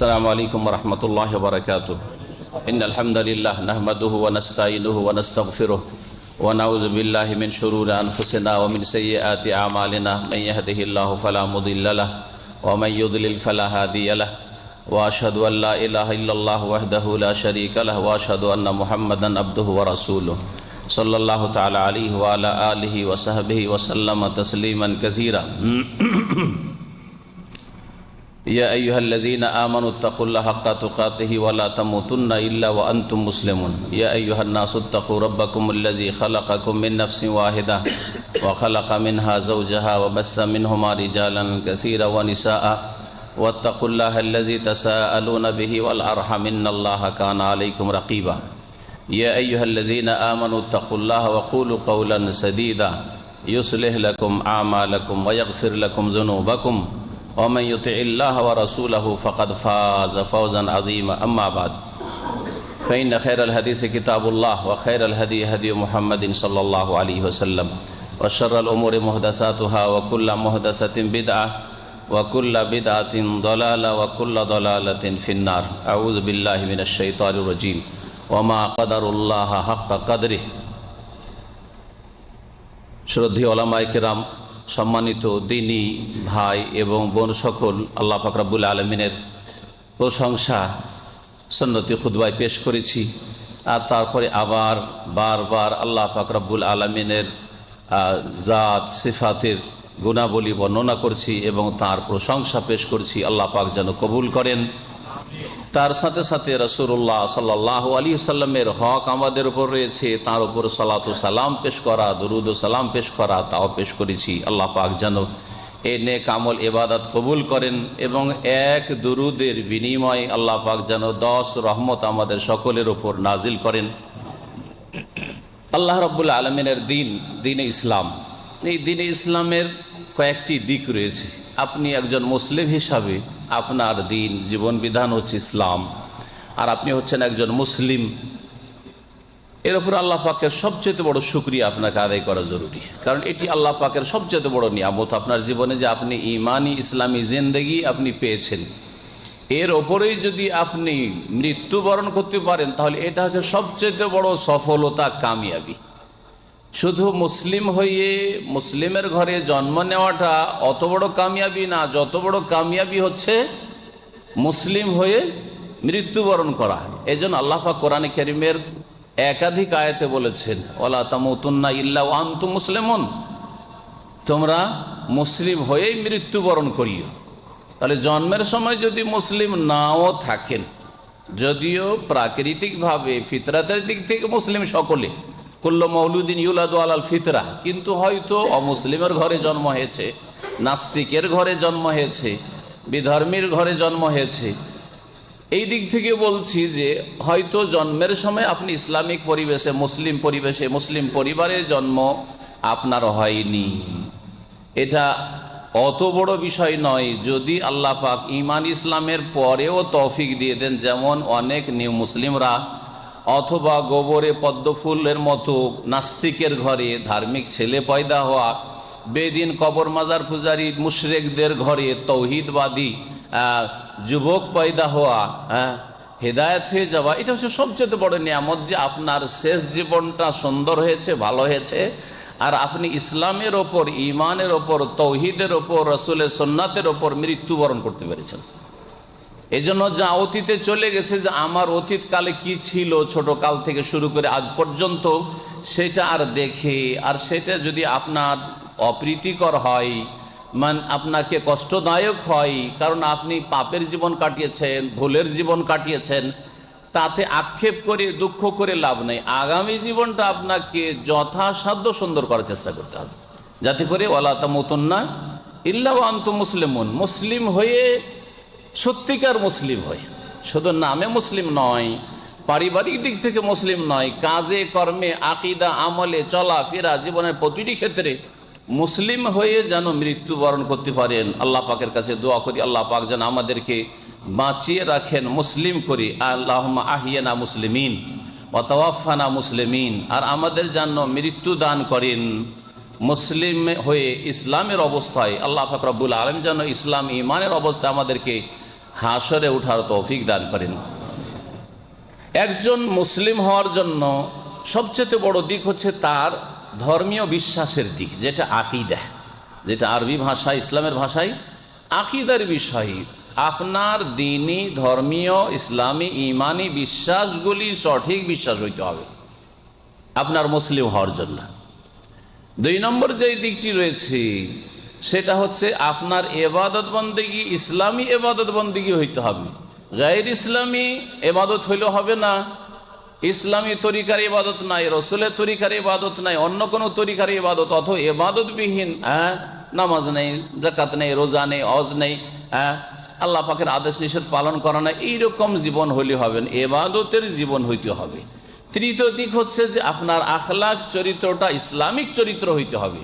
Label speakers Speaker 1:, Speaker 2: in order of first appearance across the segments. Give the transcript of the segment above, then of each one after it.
Speaker 1: السلام عليكم ورحمة الله وبركاته. إن الحمد لله نحمده ونستعينه ونستغفره ونعوذ بالله من شرور أنفسنا ومن سيئات أعمالنا. من يهده الله فلا مضل له ومن يضلل فلا هادي له وأشهد أن لا إله إلا الله وحده لا شريك له وأشهد أن محمدا عبده ورسوله صلى الله تعالى عليه وعلى آله وصحبه وسلم تسليما كثيرا. يا أيها الذين آمنوا اتقوا الله حق تقاته ولا تموتن إلا وأنتم مسلمون. يا أيها الناس اتقوا ربكم الذي خلقكم من نفس واحدة وخلق منها زوجها وبث منهما رجالا كثيرا ونساء واتقوا الله الذي تساءلون به والأرحم إن الله كان عليكم رقيبا. يا أيها الذين آمنوا اتقوا الله وقولوا قولا سديدا يصلح لكم أعمالكم ويغفر لكم ذنوبكم ومن يطع الله ورسوله فقد فاز فوزا عظيما. أما بعد فإن خير الحديث كتاب الله وخير الهدي هدي محمد صلى الله عليه وسلم وشر الأمور محدثاتها وكل محدثة بدعة وكل بدعة ضلالة وكل ضلالة في النار. أعوذ بالله من الشيطان الرجيم وما قدر الله حق قدره. শ্রদ্ধেয় ওলামায়ে কেরাম, সম্মানিত দ্বীনী ভাই এবং বোন সকল, আল্লাহ পাক রব্বুল আলামিনের প্রশংসা সুন্নতি খুতবায় পেশ করেছি। আর তারপরে আবার বারবার আল্লাহ পাক রব্বুল আলামিনের জাত সিফাতের গুণাবলী বর্ণনা করছি এবং তার প্রশংসা পেশ করছি। আল্লাহ পাক যেন কবুল করেন। তার সাথে সাথে রাসূলুল্লাহ সাল্লাল্লাহু আলাইহি সাল্লামের হক আমাদের উপর রয়েছে, তার উপর সালাত ও সালাম পেশ করা, দরুদ ও সালাম পেশ করা, তাও পেশ করেছি। আল্লাহ পাক যেন এই নেক আমল ইবাদত কবুল করেন এবং এক দরুদের বিনিময়ে আল্লাহ পাক যেন 10 রহমত আমাদের সকলের উপর নাজিল করেন। আল্লাহ রাব্বুল আলামিনের দ্বীনে ইসলাম, এই দ্বীনে ইসলামের কয়েকটি দিক রয়েছে। আপনি একজন মুসলিম হিসাবে আপনার দ্বীন জীবন বিধান হচ্ছে ইসলাম, আর আপনি হচ্ছেন একজন মুসলিম। এর উপর আল্লাহ পাকের সবচেয়ে বড় শুকরিয়া আপনাকে আদায় করা জরুরি, কারণ এটি আল্লাহ পাকের সবচেয়ে বড় নিয়ামত আপনার জীবনে, যে আপনি ইমানি ইসলামী জিন্দেগি আপনি পেয়েছেন। এর ওপরেই যদি আপনি মৃত্যুবরণ করতে পারেন তাহলে এটা হচ্ছে সবচেয়ে বড় সফলতা, কামিয়াবি। শুধু মুসলিম হয়ে মুসলিমের ঘরে জন্ম নেওয়াটা অত বড় কামিয়াবি না, যত বড় কামিয়াবি হচ্ছে মুসলিম হয়ে মৃত্যুবরণ করা। এই জন্য আল্লাহ পাক কোরআনে কারীমের একাধিক আয়াতে বলেছেন, ওয়ালা তামুতুন্না ইল্লা ওয়া আনতুম মুসলিমুন, তোমরা মুসলিম হয়েই মৃত্যুবরণ করিও। তাহলে জন্মের সময় যদি মুসলিম নাও থাকেন, যদিও প্রাকৃতিকভাবে ফিতরাতের দিক থেকে মুসলিম সকলে, কুল্লু মৌলুদিন ইউলাদু আলাল ফিতরা, কিন্তু হয়তো অমুসলিমের ঘরে জন্ম হয়েছে, নাস্তিকের ঘরে জন্ম হয়েছে, বিধর্মীর ঘরে জন্ম হয়েছে, এই দিক থেকে বলছি যে হয়তো জন্মের সময় আপনি ইসলামিক পরিবেশে, মুসলিম পরিবেশে, মুসলিম পরিবারে জন্ম আপনার হয়নি, এটা অত বড় বিষয় নয় যদি আল্লাহ পাক ঈমান ইসলামের পরেও তৌফিক দিয়ে দেন। যেমন অনেক নিউ মুসলিমরা অথবা গোবরে পদ্মফুলের মতো নাস্তিকের ঘরে ধার্মিক ছেলে পয়দা হওয়া, বেদিন কবর মাজার পূজারী মুশরিকদের ঘরে তৌহিদবাদী যুবক পয়দা হওয়া, হেদায়েত হয়ে যাওয়া, এটা হচ্ছে সবচেয়ে বড় নিয়ামত, যে আপনার শেষ জীবনটা সুন্দর হয়েছে, ভালো হয়েছে, আর আপনি ইসলামের ওপর, ইমানের ওপর, তৌহিদের ওপর, রাসূলের সুন্নাতের ওপর মৃত্যুবরণ করতে পেরেছেন। এই জন্য যা অতীতে চলে গেছে, যে আমার অতীতকালে কি ছিল ছোটকাল থেকে শুরু করে আজ পর্যন্ত, সেটা আর দেখে, আর সেটা যদি আপনার অপ্রীতিকর হয়, আপনাকে কষ্টদায়ক হয়, কারণ আপনি পাপের জীবন কাটিয়েছেন, ভুলের জীবন কাটিয়েছেন, তাতে আক্ষেপ করে দুঃখ করে লাভ নেই। আগামী জীবনটা আপনাকে যথাসাধ্য সুন্দর করার চেষ্টা করতে হবে, যাতে করে ওয়ালা তামুতুন্না ইল্লা ওয়া আনতুম মুসলিমুন, মুসলিম হয়ে, সত্যিকার মুসলিম হয়, শুধু নামে মুসলিম নয়, পারিবারিক দিক থেকে মুসলিম নয়, কাজে কর্মে, আকীদা, আমলে, চলাফেরা, জীবনের প্রতিটি ক্ষেত্রে মুসলিম হয়ে যেন মৃত্যুবরণ করতে পারেন। আল্লাহ পাকের কাছে দোয়া করি, আল্লাহ পাক যেন আমাদেরকে বাঁচিয়ে রাখেন মুসলিম করি। আল্লাহুম্মা আহিয়ানা মুসলিমিন ওয়া তাওয়াফানা মুসলিমিন, আর আমাদের যেন মৃত্যু দান করেন মুসলিম হয়ে, ইসলামের অবস্থায়। আল্লাহ পাক রব্বুল আলামিন যেন ইসলাম ইমানের অবস্থায় আমাদেরকে হাসরে উঠার তৌফিক দান করেন। একজন মুসলিম হওয়ার জন্য সবচেয়ে বড় দিক হচ্ছে তার ধর্মীয় বিশ্বাসের দিক, যেটা আকীদা, যেটা আরবি ভাষায়, ইসলামের ভাষায় আকীদার বিষয়। আপনার দ্বীনি, ধর্মীয়, ইসলামী, ঈমানি বিশ্বাসগুলি সঠিক বিশ্বাস হইতে হবে আপনার মুসলিম হওয়ার জন্য। 2 নম্বর যে দিকটি রয়েছে সেটা হচ্ছে আপনার ইবাদত বন্দেগী ইসলামী ইবাদত বন্দেগী হইতে হবে। গায়র ইসলামী ইবাদত হইলে হবে না। ইসলামী তরিকার ইবাদত নাই, রসুলের তরিকার ইবাদত নাই, অন্য কোনো তরিকার ইবাদত, অথবা ইবাদতবিহীন, নামাজ নেই, যাকাত নেই, রোজা নেই, হজ নেই, আল্লাহ পাকের আদেশ নিষেধ পালন করা না, এইরকম জীবন হইলে হবে না, ইবাদতের জীবন হইতে হবে। তৃতীয় দিক হচ্ছে যে আপনার আখলাক চরিত্রটা ইসলামিক চরিত্র হইতে হবে।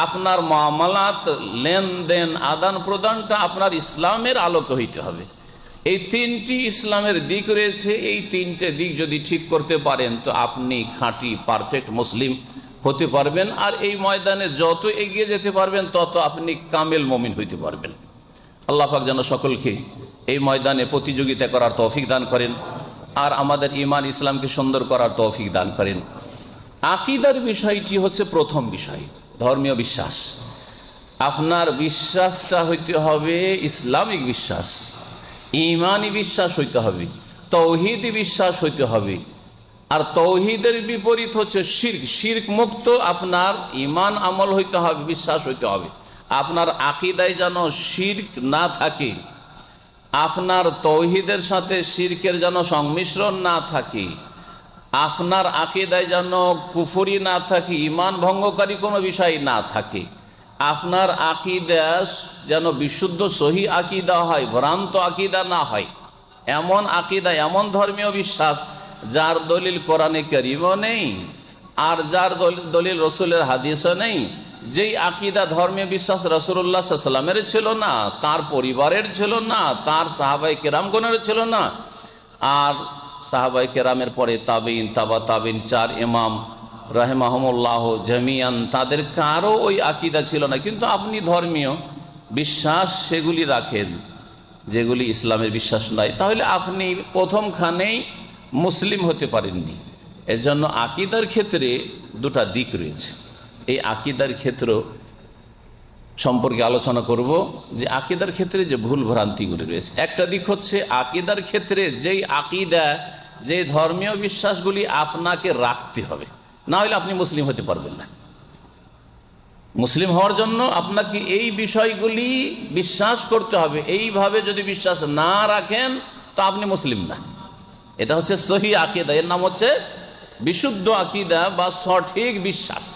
Speaker 1: আপনার মামলাত, লেনদেন, আদান প্রদানটা আপনার ইসলামের আলোকে হইতে হবে। এই 3টি ইসলামের দিক রয়েছে। এই 3টে দিক যদি ঠিক করতে পারেন তো আপনি খাঁটি পারফেক্ট মুসলিম হতে পারবেন। আর এই ময়দানে যত এগিয়ে যেতে পারবেন তত আপনি কামেল মুমিন হইতে পারবেন। আল্লাহ পাক যেন সকলকে এই ময়দানে প্রতিযোগিতা করার তৌফিক দান করেন আর আমাদের ঈমান ইসলামকে সুন্দর করার তৌফিক দান করেন। আকীদার বিষয়টি হচ্ছে প্রথম বিষয়, ধর্মীয় বিশ্বাস। আপনার বিশ্বাসটা হইতে হবে ইসলামিক বিশ্বাস, ঈমানি বিশ্বাস হইতে হবে, তৌহিদি বিশ্বাস হইতে হবে। আর তৌহিদের বিপরীত হচ্ছে শিরক, শিরক মুক্ত আপনার ঈমান আমল হইতে হবে, বিশ্বাস হইতে হবে। আপনার আকীদায় যেন শিরক না থাকে, আপনার তৌহিদের সাথে শিরকের যেন সংমিশ্রণ না থাকে, আপনার আকীদায় যেন কুফরি না থাকে, ঈমান ভঙ্গকারী কোনো বিষয় না থাকে, আপনার আকীদা যেন বিশুদ্ধ সহি আকীদা হয়, ভ্রান্ত আকীদা না হয়। এমন আকীদা, এমন ধর্মীয় বিশ্বাস যার দলিল কোরআনে কারীমও নেই আর যার দলিল রসুলের হাদিসও নেই, যেই আকীদা ধর্মীয় বিশ্বাস রাসূলুল্লাহ সাল্লাল্লাহু আলাইহি ওয়াসাল্লামের ছিল না, তার পরিবারের ছিল না, তার সাহাবায়ে কেরামগণের ছিল না, আর সাহাবায়ে কেরামের পরে তাবেঈন, তাবা তাবেঈন, 4 ইমাম রাহিমাহুমুল্লাহ জামিয়ান, তাদের কারো ওই আকীদা ছিল না। কিন্তু আপনি ধর্মীয় বিশ্বাস সেগুলি রাখেন যেগুলি ইসলামের বিশ্বাস নয়, তাহলে আপনি প্রথমখানেই মুসলিম হতে পারেননি। এজন্য আকীদার ক্ষেত্রে 2টা দিক রয়েছে। এই আকীদার ক্ষেত্র সম্পর্কে আলোচনা করব যে আকীদার ক্ষেত্রে যে ভুল ভ্রান্তিগুলি রয়েছে। একটা দিক হচ্ছে আকীদার ক্ষেত্রে যেই আকীদা, যে ধর্মীয় বিশ্বাসগুলি আপনাকে রাখতে হবে, না হলে আপনি মুসলিম হতে পারবেন না। মুসলিম হওয়ার জন্য আপনাকে এই বিষয়গুলি বিশ্বাস করতে হবে। এইভাবে যদি বিশ্বাস না রাখেন তো আপনি মুসলিম না। এটা হচ্ছে সহি আকীদা, এর নাম হচ্ছে বিশুদ্ধ আকীদা বা সঠিক বিশ্বাস।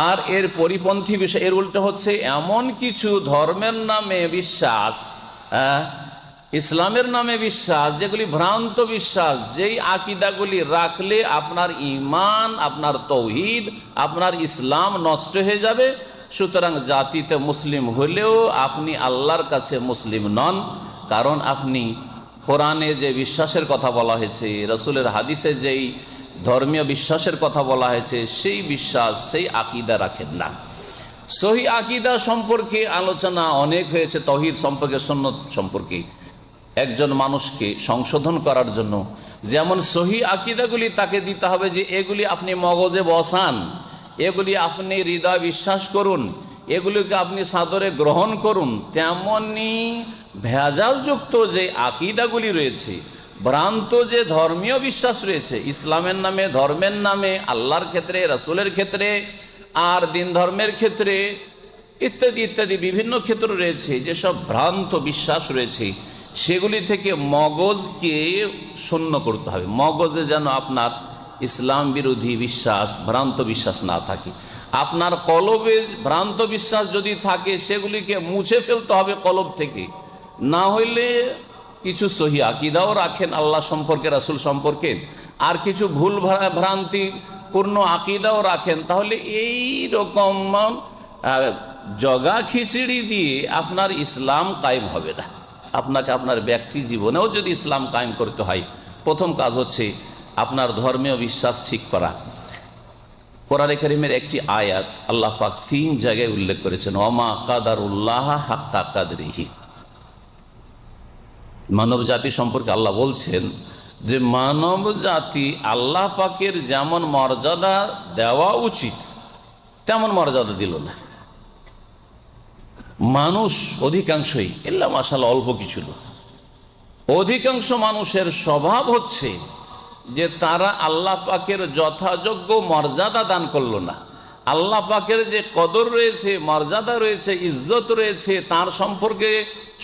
Speaker 1: আর এর পরিপন্থী বিষয়, এর উল্টো হচ্ছে এমন কিছু ধর্মের নামে বিশ্বাস, ইসলামের নামে বিশ্বাস, যেগুলি ভ্রান্ত বিশ্বাস, যেই আকীদাগুলি রাখলে আপনার ঈমান, আপনার তৌহিদ, আপনার ইসলাম নষ্ট হয়ে যাবে। সুতরাং জাতিতে মুসলিম হলেও আপনি আল্লাহর কাছে মুসলিম নন, কারণ আপনি কোরআনে যে বিশ্বাসের কথা বলা হয়েছে, রাসূলের হাদিসে যেই ধর্মীয় বিশ্বাসের কথা বলা হয়েছে, সেই বিশ্বাস, সেই আকীদা রাখেন না। সহি আকীদা সম্পর্কে আলোচনা অনেক হয়েছে, তাওহীদ সম্পর্কে, সুন্নাত সম্পর্কে। একজন মানুষকে সংশোধন করার জন্য যেমন সহি আকীদাগুলি তাকে দিতে হবে, যে এগুলি আপনি মগজে বসান, এগুলি আপনি হৃদয় বিশ্বাস করুন, এগুলিকে আপনি সাদরে গ্রহণ করুন, তেমনি ভেজালযুক্ত যে আকীদাগুলি রয়েছে, ভ্রান্ত যে ধর্মীয় বিশ্বাস রয়েছে, ইসলামের নামে, ধর্মের নামে, আল্লাহর ক্ষেত্রে, রাসূলের ক্ষেত্রে, আর দিন ধর্মের ক্ষেত্রে, ইত্যাদি ইত্যাদি বিভিন্ন ক্ষেত্র রয়েছে, যেসব ভ্রান্ত বিশ্বাস রয়েছে, সেগুলি থেকে মগজকে শূন্য করতে হবে। মগজে যেন আপনার ইসলাম বিরোধী বিশ্বাস, ভ্রান্ত বিশ্বাস না থাকে। আপনার কলবে ভ্রান্ত বিশ্বাস যদি থাকে, সেগুলিকে মুছে ফেলতে হবে কলব থেকে। না হইলে কিছু সহি আকীদাও রাখেন আল্লাহ সম্পর্কে, রাসূল সম্পর্কে, আর কিছু ভুল ভ্রান্তি পূর্ণ আকীদাও রাখেন, তাহলে এই রকম জগা খিচড়ি দিয়ে আপনার ইসলাম কায়েম হবে না। আপনাকে আপনার ব্যক্তি জীবনেও যদি ইসলাম কায়েম করতে হয়, প্রথম কাজ হচ্ছে আপনার ধর্মীয় বিশ্বাস ঠিক করা। কোরআনে কারীমের একটি আয়াত আল্লাহ পাক 3 জায়গায় উল্লেখ করেছেন, ওমা কাদারুল্লাহ হাক্কা কাদরিহি। মানব জাতি সম্পর্কে আল্লাহ বলছেন যে মানব জাতি আল্লাহ পাকের যেমন মর্যাদা দেওয়া উচিত তেমন মর্যাদা দিল না। মানুষ অধিকাংশই, ইল্লা মাশাআল্লাহ অল্প কিছু লোক, অধিকাংশ মানুষের স্বভাব হচ্ছে যে তারা আল্লাহ পাকের যথাযোগ্য মর্যাদা দান করলো না। আল্লাহ পাকের যে কদর রয়েছে, মর্যাদা রয়েছে, ইজ্জত রয়েছে, তার সম্পর্কে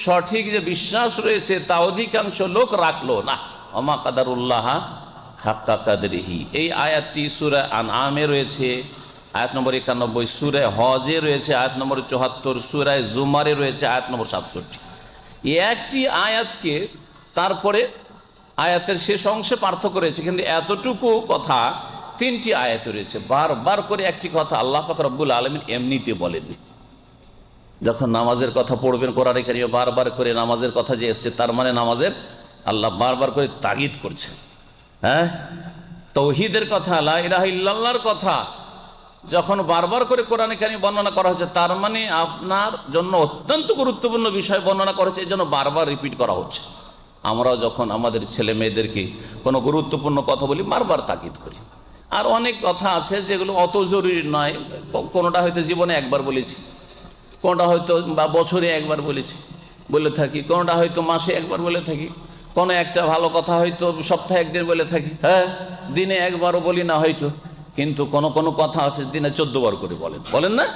Speaker 1: সঠিক যে বিশ্বাস রয়েছে তা অধিকাংশ লোক রাখলো না। ওমা কাদারুল্লাহ হাক্কা কাদরিহি, এই আয়াতটি সূরা আনআমে রয়েছে আয়াত নম্বর 91, সূরা হজে রয়েছে আয়াত নম্বর 74, সূরা জুমারে রয়েছে আয়াত নম্বর 67। একটি আয়াতকে তারপরে আয়াতের শেষ অংশে পার্থক্য রয়েছে, কিন্তু এতটুকু কথা তিনটি আয়াত রয়েছে। বারবার করে একটি কথা আল্লাহ পাক রব্বুল আলামিন এমনিতে বলেননি। যখন নামাজের কথা পড়বেন কোরআনে কারিমে বারবার করে নামাজের কথা যে এসছে, তার মানে নামাজের আল্লাহ বারবার করে তাগিদ করছেন। হ্যাঁ, তাওহীদের কথা, লা ইলাহা ইল্লাল্লাহর কথা যখন বারবার করে কোরআনে কারিমে বর্ণনা করা হচ্ছে, তার মানে আপনার জন্য অত্যন্ত গুরুত্বপূর্ণ বিষয় বর্ণনা করা হচ্ছে, এই জন্য বারবার রিপিট করা হচ্ছে। আমরাও যখন আমাদের ছেলে মেয়েদেরকে কোনো গুরুত্বপূর্ণ কথা বলি বারবার তাকিদ করি। আর অনেক কথা আছে যেগুলো অত জরুরি নয়, কোনোটা হয়তো জীবনে একবার বলেছি, কোনোটা হয়তো বা বছরে একবার বলেছি বলে থাকি, কোনোটা হয়তো মাসে একবার বলে থাকি, কোনো একটা ভালো কথা হয়তো সপ্তাহে একদিন বলে থাকি, হ্যাঁ দিনে একবারও বলি না হয়তো, কিন্তু কোন কোন কথা আছে দিনে 14 বার করে বলেন না?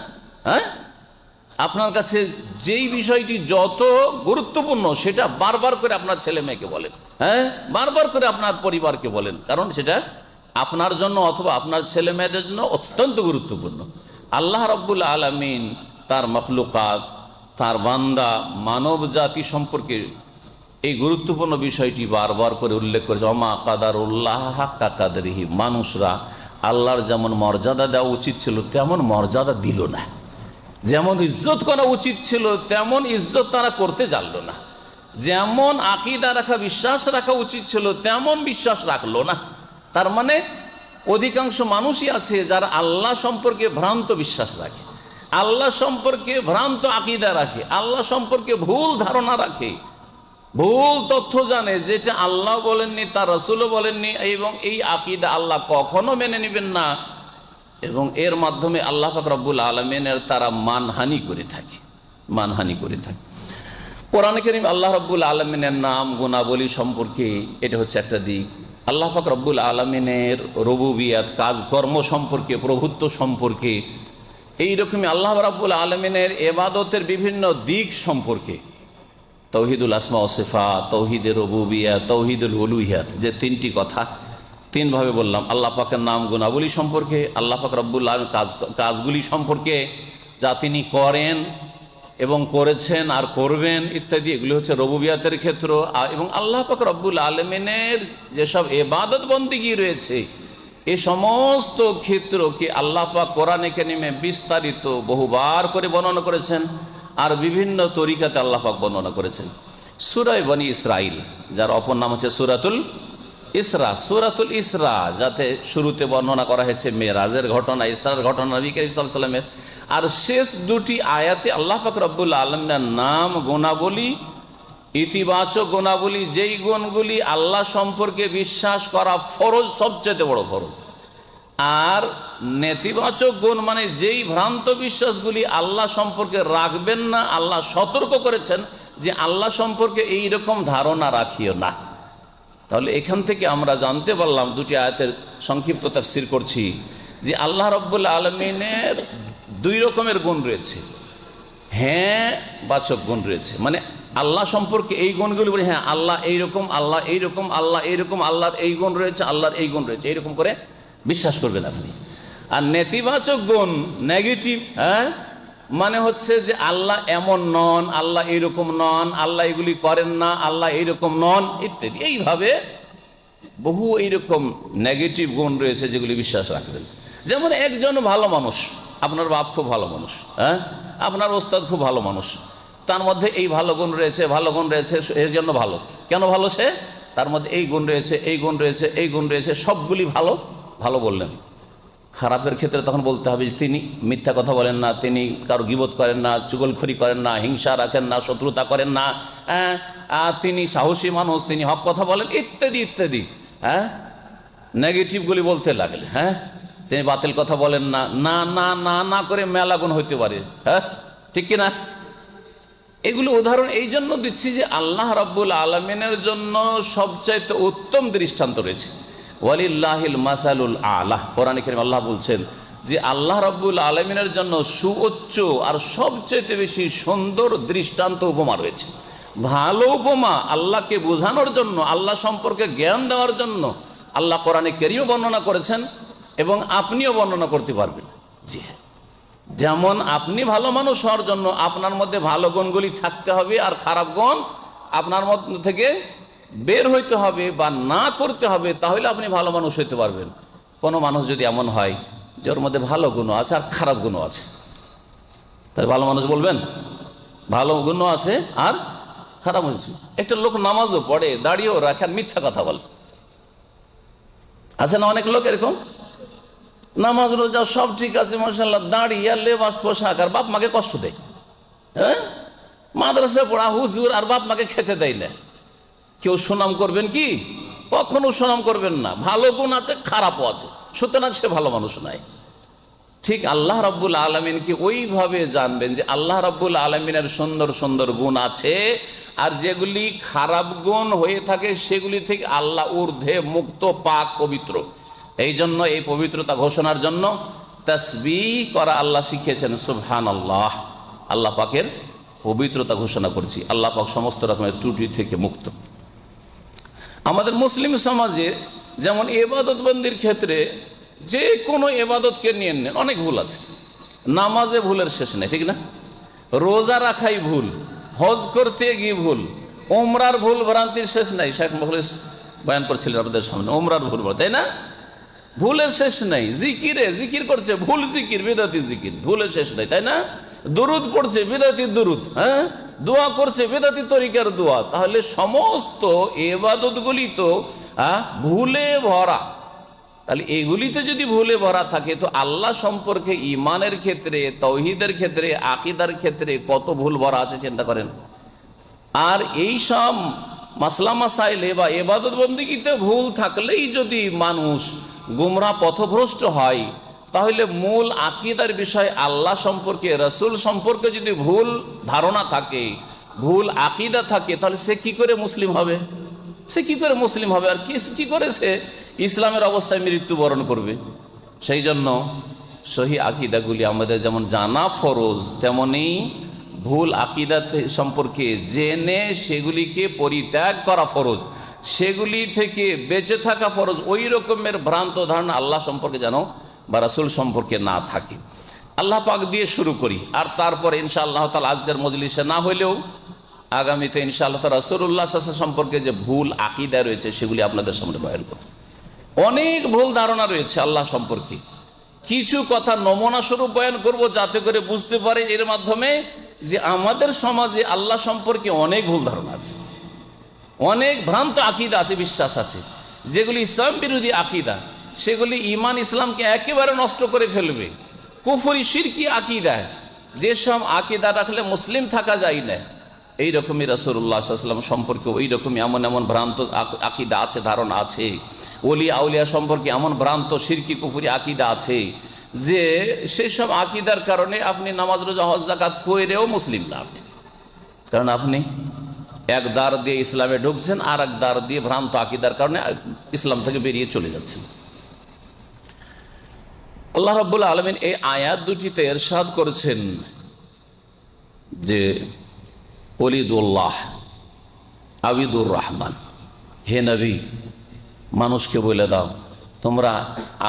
Speaker 1: হ্যাঁ, আপনার কাছে যেই বিষয়টি যত গুরুত্বপূর্ণ সেটা বারবার করে আপনার ছেলে মেয়েকে বলেন, হ্যাঁ বারবার করে আপনার পরিবারকে বলেন, কারণ সেটা আপনার জন্য অথবা আপনার ছেলে মেয়েদের জন্য অত্যন্ত গুরুত্বপূর্ণ। আল্লাহ রাব্বুল আলামিন তার মখলুকাত, তার বান্দা মানব জাতি সম্পর্কে এই গুরুত্বপূর্ণ বিষয়টি বারবার করে উল্লেখ করেছে। ওমা কাদারুল্লাহ হাক্কা কাদরিহি, মানুষরা আল্লাহর যেমন মর্যাদা দেওয়া উচিত ছিল তেমন মর্যাদা দিল না, যেমন ইজ্জত করা উচিত ছিল তেমন ইজ্জত তারা করতে জানলো না, যেমন আকীদা রাখা, বিশ্বাস রাখা উচিত ছিল তেমন বিশ্বাস রাখলো না। তার মানে অধিকাংশ মানুষই আছে যারা আল্লাহ সম্পর্কে ভ্রান্ত বিশ্বাস রাখে, আল্লাহ সম্পর্কে ভ্রান্ত আকীদা রাখে, আল্লাহ সম্পর্কে ভুল ধারণা রাখে, ভুল তথ্য জানে যেটা আল্লাহ বলেননি, তার রাসূলও বলেননি, এবং এই আকীদা আল্লাহ কখনো মেনে নেবেন না, এবং এর মাধ্যমে আল্লাহ পাক রব্বুল আলামিনের তারা মানহানি করে থাকে। কোরআনে কারীম আল্লাহ রব্বুল আলামিনের নাম গুণাবলী সম্পর্কে এটা হচ্ছে একটা দিক। আল্লাহ পাক রব্বুল আলামিনের রুবুবিয়াত, কাজকর্ম সম্পর্কে, প্রভুত্ব সম্পর্কে, এইরকমই আল্লাহ রাব্বুল আলামিনের ইবাদতের বিভিন্ন দিক সম্পর্কে, তাওহীদুল আসমা ওয়া সিফাত, তাওহীদুর রুবুবিয়াত, তাওহীদুল উলুহিয়াত, যে তিনটি কথা তিনভাবে বললাম। আল্লাহ পাকের নাম গুণাবলী সম্পর্কে, আল্লাহ পাক রব্বুল আলামিন কাজগুলি সম্পর্কে যা তিনি করেন এবং করেছেন আর করবেন ইত্যাদি, এগুলি হচ্ছে রুবুবিয়াতের ক্ষেত্র। এবং আল্লাহ পাক রব্বুল আলামিনের যেসব ইবাদত বন্দেগী রয়েছে এই সমস্ত ক্ষেত্রকে আল্লাহ পাক কোরআনে কারীমে বিস্তারিত বহুবার করে বর্ণনা করেছেন, আর বিভিন্ন তরিকাতে আল্লাহ পাক বর্ণনা করেছেন। সূরা বনী ইসরাইল, যার অপর নাম হচ্ছে সূরাতুল ইসরা, সূরাতুল ইসরা, যাতে শুরুতে বর্ণনা করা হয়েছে মেরাজের ঘটনা, ইসরার ঘটনা, নবী করিম সাল্লাল্লাহু আলাইহি ওয়াসাল্লামের, আর শেষ দুটি আয়াতে আল্লাহ পাক রব্বুল আলামিনের নাম গুণাবলী, ইতিবাচক গুণাবলী, যেই গুণগুলি আল্লাহ সম্পর্কে বিশ্বাস করা ফরজ, সবচেয়ে বড় ফরজ, আর নেতিবাচক গুণ মানে যেই ভ্রান্ত বিশ্বাসগুলি আল্লাহ সম্পর্কে রাখবেন না, আল্লাহ সতর্ক করেছেন যে আল্লাহ সম্পর্কে এই রকম ধারণা রাখিও না। তাহলে এখান থেকে আমরা জানতে পারলাম, দুটি আয়াতের সংক্ষিপ্ত তাফসীর করছি, যে আল্লাহ রাব্বুল আলামিনের দুই রকমের গুণ রয়েছে। হ্যাঁ বাচক গুণ রয়েছে, মানে আল্লাহ সম্পর্কে এই গুণগুলি বলি, হ্যাঁ আল্লাহ এইরকম, আল্লাহ এইরকম, আল্লাহ এইরকম, আল্লাহর এই গুণ রয়েছে, আল্লাহর এই গুণ রয়েছে, এইরকম করে বিশ্বাস করবেন আপনি। আর নেতিবাচক গুণ, নেগেটিভ, হ্যাঁ মানে হচ্ছে যে আল্লাহ এমন নন, আল্লাহ এইরকম নন, আল্লাহ এগুলি করেন না, আল্লাহ এইরকম নন ইত্যাদি, এইভাবে বহু এইরকম নেগেটিভ গুণ রয়েছে যেগুলি বিশ্বাস রাখবেন। যেমন একজন ভালো মানুষ, আপনার বাপ খুব ভালো মানুষ, হ্যাঁ আপনার ওস্তাদ খুব ভালো মানুষ, তার মধ্যে এই ভালো গুণ রয়েছে, ভালো গুণ রয়েছে, এর জন্য ভালো। কেন ভালো সে? তার মধ্যে এই গুণ রয়েছে, এই গুণ রয়েছে, এই গুণ রয়েছে, সবগুলি ভালো ভালো বললেন। খারাপের ক্ষেত্রে তখন বলতে হবে যে তিনি মিথ্যা কথা বলেন না, তিনি কারো গীবত করেন না, চুগলখড়ি করেন না, হিংসা রাখেন না, শত্রুতা করেন না, তিনি সাহসী মানুষ, তিনি হক কথা বলেন, ইত্যাদি ইত্যাদি। নেগেটিভগুলি বলতে লাগলে তিনি বাতিল কথা বলেন না, না না না না করে মেলা গুণ হইতে পারে। ঠিক কিনা? এগুলো উদাহরণ এই জন্য দিচ্ছি যে আল্লাহ রাব্বুল আলামিনের জন্য সবচাইতে উত্তম দৃষ্টান্ত রয়েছে। ওয়ালিল্লাহিল মাসালুল আলা, কোরআনে কারীমে আল্লাহ বলছেন যে আল্লাহ রাব্বুল আলামিনের জন্য সুউচ্চ আর সবচেয়ে বেশি সুন্দর দৃষ্টান্ত উপমা রয়েছে। ভালো উপমা আল্লাহকে বোঝানোর জন্য, আল্লাহ সম্পর্কে জ্ঞান দেওয়ার জন্য আল্লাহ কোরআনে কারীমে বর্ণনা করেছেন এবং আপনিও বর্ণনা করতে পারবেন। জি হ্যাঁ, যেমন আপনি ভালো মানুষ হওয়ার জন্য আপনার মধ্যে ভালো গুণগুলি থাকতে হবে আর খারাপ গুণ আপনার মধ্যে থেকে বের হইতে হবে বা না করতে হবে, তাহলে আপনি ভালো মানুষ হইতে পারবেন। কোনো মানুষ যদি এমন হয় যে ওর মধ্যে ভালো গুণও আছে আর খারাপ গুণও আছে, তাহলে ভালো মানুষ বলবেন? ভালো গুণও আছে আর খারাপ হয়েছে। একটা লোক নামাজও পড়ে, দাঁড়িয়েও রাখে আর মিথ্যা কথা বলে, আছে না অনেক লোক এরকম? নামাজ রোজা সব ঠিক আছে মাশাআল্লাহ, দাঁড়িয়ে লেবাস পোশাক আর বাপ মাকে কষ্ট দেয়। মাদ্রাসায় পড়া হুজুর আর বাপ মাকে খেতে দেয় না। কেউ সুনাম করবেন কি? কখনো সুনাম করবেন না। ভালো গুণ আছে, খারাপও আছে, সুতরাং সে ভালো মানুষ নাই। ঠিক আল্লাহ রাব্বুল আলামিনকে ওইভাবে জানবেন যে আল্লাহ রাব্বুল আলামিনের সুন্দর সুন্দর গুণ আছে, আর যেগুলি খারাপ গুণ হয়ে থাকে সেগুলি থেকে আল্লাহ ঊর্ধ্বে, মুক্ত, পাক, পবিত্র। এই জন্য এই পবিত্রতা ঘোষণার জন্য তাসবিহ করা আল্লাহ শিখিয়েছেন। সুবহানাল্লাহ, আল্লাহ পাকের পবিত্রতা ঘোষণা করছি। আল্লাহ পাক সমস্ত রকমের ত্রুটি থেকে মুক্ত। আমাদের মুসলিম সমাজে যেমন ইবাদত বন্দির ক্ষেত্রে যে কোনো ইবাদতকে নিয়ে নেন, অনেক ভুল আছে। নামাজে ভুলের শেষ নেই, ঠিক না? রোজা রাখাই ভুল, হজ করতে গিয়ে ভুল, ওমরার ভুল ভ্রান্তির শেষ নাই। শেখ মুখলিস বয়ান করছিলেন আপনাদের সামনে, ওমরার ভুল, তাই না? ভুলের শেষ নাই। জিকির করছে ভুল জিকির, বিদআতি জিকির, ভুলের শেষ নাই, তাই না? দুরুদ পড়ছে বিদআতি দুরুদ, দোয়া করছে বিদআতি তরিকার দোয়া। তাহলে সমস্ত ইবাদতগুলি তো ভুলে ভরা। তাহলে এগুলিতে যদি ভুলে ভরা থাকে তো আল্লাহ সম্পর্কে ইমানের ক্ষেত্রে, তাওহীদের ক্ষেত্রে, আকীদার ক্ষেত্রে কত ভুল ভরা আছে চিন্তা করেন। আর এই সব মাসলা মাসাইলে বা ইবাদত বন্দেগীতে ভুল থাকলেই যদি মানুষ গুমরাহ পথভ্রষ্ট হয়, তাহলে মূল আকীদার বিষয় আল্লাহ সম্পর্কে, রাসূল সম্পর্কে যদি ভুল ধারণা থাকে, ভুল আকীদা থাকে, তাহলে সে কি করে মুসলিম হবে? সে কি করে মুসলিম হবে? আর কি করে সে ইসলামের অবস্থায় মৃত্যুবরণ করবে? সেই জন্য সহি আকীদাগুলি আমাদের যেমন জানা ফরজ, তেমনি ভুল আকীদা সম্পর্কে জেনে সেগুলিকে পরিত্যাগ করা ফরজ, সেগুলি থেকে বেঁচে থাকা ফরজ। ওই রকমের ভ্রান্ত ধারণা আল্লাহ সম্পর্কে যেন বা রাসূল সম্পর্কে না থাকে। আল্লাহ পাক দিয়ে শুরু করি, আর তারপরে ইনশাআল্লাহ তাআলা আজকের মজলিসে না হইলেও আগামীতে ইনশাআল্লাহ তাআলা রাসূলুল্লাহ সাল্লাল্লাহু আলাইহি ওয়াসাল্লাম সম্পর্কে যে ভুল আকীদা রয়েছে সেগুলি আপনাদের সামনে বয়ান করব। অনেক ভুল ধারণা রয়েছে আল্লাহ সম্পর্কে, কিছু কথা নমুনা স্বরূপ বয়ান করব যাতে করে বুঝতে পারে এর মাধ্যমে যে আমাদের সমাজে আল্লাহ সম্পর্কে অনেক ভুল ধারণা আছে, অনেক ভ্রান্ত আকীদা আছে, বিশ্বাস আছে, যেগুলি ইসলাম বিরোধী আকীদা। সেগুলি ঈমান ইসলামকে একেবারে নষ্ট করে ফেলবে। কুফরি শিরকি আকীদা, যেসব আকীদা রাখলে মুসলিম থাকা যায় না, এই রকমই রাসূলুল্লাহ সাল্লাল্লাহু আলাইহি ওয়াসাল্লাম সম্পর্কে ওই রকমই এমন এমন ভ্রান্ত আকীদা আছে, ধারণা আছে। ওলি আউলিয়া সম্পর্কে এমন ভ্রান্ত শিরকি কুফরি আকীদা আছে যে সেসব আকীদার কারণে আপনি নামাজ রোজা হজ যাকাত কইরেও মুসলিম না আপনি, কারণ আপনি এক দ্বার দিয়ে ইসলামে ঢুকছেন আর এক দ্বার দিয়ে ভ্রান্ত আকীদার কারণে ইসলাম থেকে বেরিয়ে চলে যাচ্ছেন। আল্লাহ রাব্বুল আলামিন এই আয়াত দুটিতে ইরশাদ করেছেন যে ওলিদুল্লাহ আবিদুর রহমান, হে নবী মানুষকে বলে দাও তোমরা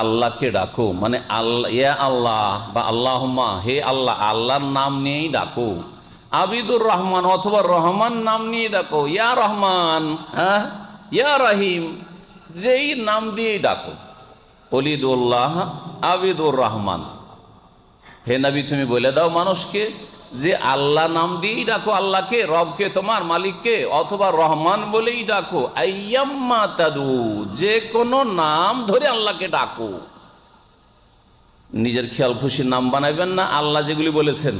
Speaker 1: আল্লাহকে ডাকো, মানে আল্লাহ, ইয়া আল্লাহ বা আল্লাহুম্মা, হে আল্লাহ, আল্লাহর নাম নিয়েই ডাকো। আবিদুর রহমান অথবা রহমান নাম নিয়ে ডাকো, ইয়া রহমান, ইয়া রহিম, যেই নাম দিয়েই ডাকো। ওলিদুল্লাহ আবিদুর রহমান, হে নবী তুমি বলে দাও মানুষকে যে আল্লাহ নাম দিয়েই ডাকো আল্লাহকে, রবকে, তোমার মালিককে, অথবা রহমান বলেই ডাকো। আইয়াম্মা তাদু, যে কোনো নাম ধরে আল্লাহকে ডাকো। নিজের খেয়াল খুশির নাম বানাবেন না, আল্লাহ যেগুলি বলেছেন,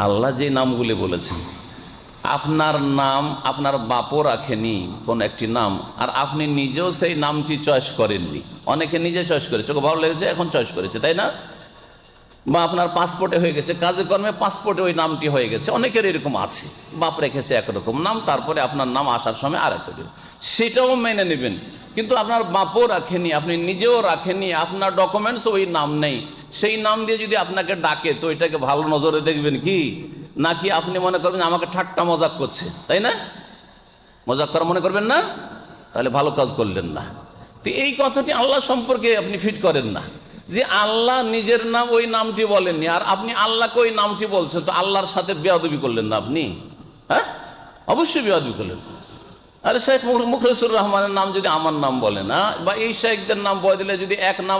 Speaker 1: আল্লাহ যে নামগুলি বলেছেন। আপনার নাম আপনার বাপও রাখেনি কোন একটি নাম, আর আপনি নিজেও সেই নামটি চয়েস করেননি। অনেকে নিজে চয়েস করেছে, ওকে ভালো লেগেছে এখন চয়েস করেছে, তাই না? বা আপনার পাসপোর্টে হয়ে গেছে, কাজে কর্মে পাসপোর্টে ওই নামটি হয়ে গেছে, অনেকের এরকম আছে। বাপ রেখেছে একরকম নাম, তারপরে আপনার নাম আসার সময় আর একটা, সেটাও মেনে নেবেন। কিন্তু আপনার বাপও রাখেনি, আপনি নিজেও রাখেনি, আপনার ডকুমেন্টস ওই নাম নেই, সেই নাম দিয়ে যদি আপনাকে ডাকে তো এটাকে ভালো নজরে দেখবেন কি, নাকি আপনি মনে করবেন আমাকে ঠাট্টা মজাক করছে, তাই না? মজাক করা মনে করবেন না, তাহলে ভালো কাজ করলেন না। তো এই কথাটি আল্লাহ সম্পর্কে আপনি ফিট করেন না, যে আল্লাহ নিজের নাম ওই নামটি বলেননি আর আপনি আল্লাহকে ওই নামটি বলছেন, তো আল্লাহর সাথে বেয়াদবি করলেন না আপনি? হ্যাঁ, অবশ্যই বেয়াদবি করলেন। আরে শেখ মুখলেসুর রহমানের নাম যদি আমার নাম বলে না, বা এই শেখদের নাম বলে যদি এক নাম